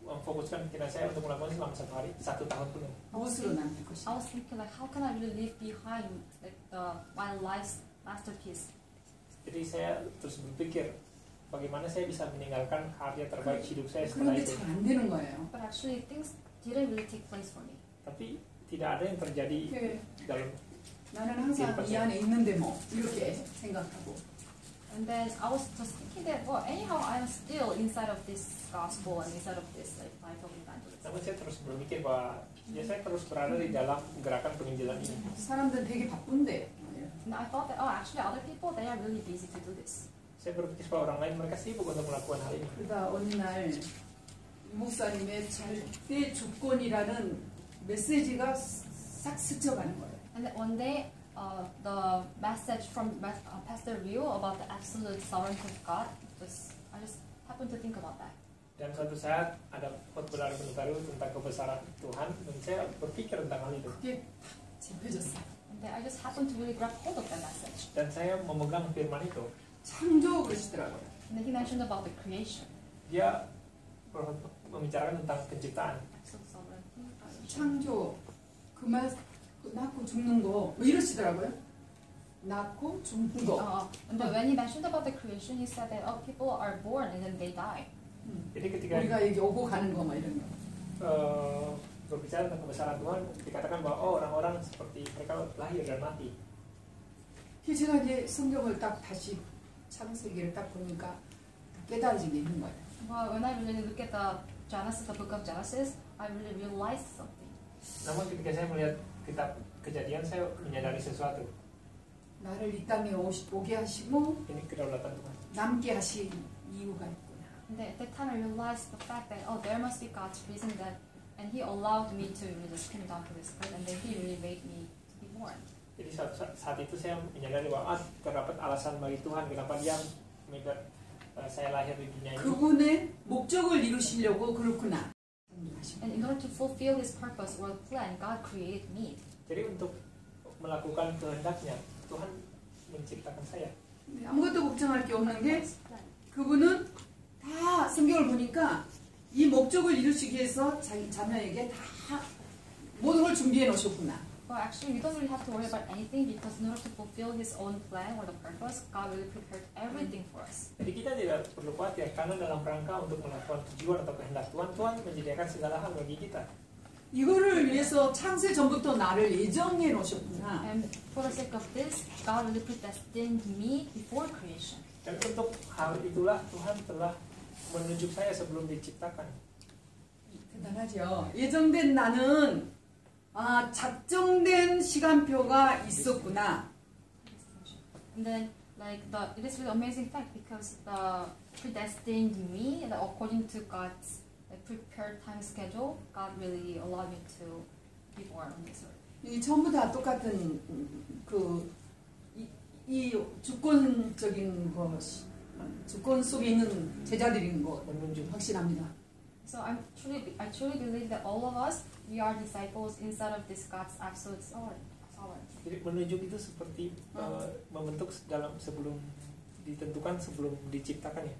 memfokuskan pikiran saya untuk melakukan selama 1 tahun penuh. 무엇으로 남길 I 것인가. was thinking like how can I really leave behind like my life's masterpiece. Jadi saya terus berpikir bagaimana saya bisa meninggalkan karya terbaik hidup saya setelah 그런데 itu. 잘 안 되는 거예요. But actually things didn't really take place for me. Tapi tidak ada yang terjadi 네. dalam. 나는 항상 이 안에 있는데 뭐 이렇게 생각하고 And then I was just thinking that, well, anyhow, I'm still inside of this gospel and inside of this like life of evangelism. Namun saya terus berpikir bahwa ya saya terus berada di dalam gerakan penginjilan ini. 사람들은 되게 바쁜데. And I thought that, oh, actually, other people, they are really busy to do this. Saya berpikir bahwa orang lain mereka sibuk untuk melakukan hal ini. 그러다 어느 날 목사님의 절대 주권이라는 메시지가 싹 스쳐가는 거예요. And then one day, the message from Pastor Ryu about the absolute sovereignty of God, I just happened to think about that. Dan suatu saat ada khotbah dari Penuh tentang kebesaran Tuhan dan saya berpikir tentang hal itu. 그게 짚혀졌어요. And then I just happened to really grab hold of that message. Dan saya memegang firman itu. 창조 그러시더라고요. And then he mentioned about the creation. Dia membicarakan tentang penciptaan. Absolute sovereignty. 창조 그 말 낳고 죽는 거 뭐 이러시더라고요. 낳고 죽는 거. And then when he mentioned about the creation, he said that people are born and then they die. Jadi ketika 우리가 여기 오고 가는 거 뭐 이런 거. Berbicara tentang kebesaran Tuhan, dikatakan bahwa orang-orang seperti mereka lahir dan mati. 제가 이제 성경을 딱 다시 창세기를 딱 보니까 깨달아진 게 있는 거예요. Well, when I really look at the Genesis, the book of Genesis, I really realized something. Namun ketika saya melihat kitab Kejadian, saya menyadari sesuatu. 나를 이 땅에 오게 하시고 Ini kedaulatan Tuhan. 남게 하신 이유가 있구나. And at that time, I realized the fact that there must be God's reason that, and He allowed me to really just come down to this earth, and then He really made me to be born. Jadi saat itu saya menyadari bahwa terdapat alasan bagi Tuhan kenapa Dia membuat saya lahir di dunia ini. 그분의 목적을 이루시려고 그렇구나. And in order to fulfill His purpose or plan, God created me. Jadi untuk melakukan kehendaknya, Tuhan menciptakan saya. 아무것도 걱정할 게 없는 게 그분은 다 성경을 보니까 이 목적을 이루시기 위해서 자기 자녀에게 다 모든 걸 준비해 놓으셨구나. Well, actually, we don't really have to worry about anything because in order to fulfill His own plan or the purpose, God really prepared everything for us. Jadi kita tidak perlu khawatir karena dalam rangka untuk melakukan tujuan atau kehendak Tuhan, Tuhan menyediakan segala hal bagi kita. 이거를 위해서 창세 전부터 나를 예정해 놓으셨구나. And for the sake of this, God really predestined me before creation. Dan untuk hal itulah Tuhan telah menunjuk saya sebelum diciptakan. 대단하죠. 예정된 나는 작정된 시간표가 있었구나. And then, it is really amazing fact because the predestined me, according to God's prepared time schedule, God really allowed me to be born on this earth. 이 전부 다 똑같은 이 주권적인 것, 주권 속에 있는 제자들인 거 확신합니다. So I truly believe that all of us, we are disciples inside of this God's absolute sovereignty. Jadi menunjuk itu seperti membentuk sebelum ditentukan, sebelum diciptakan ya.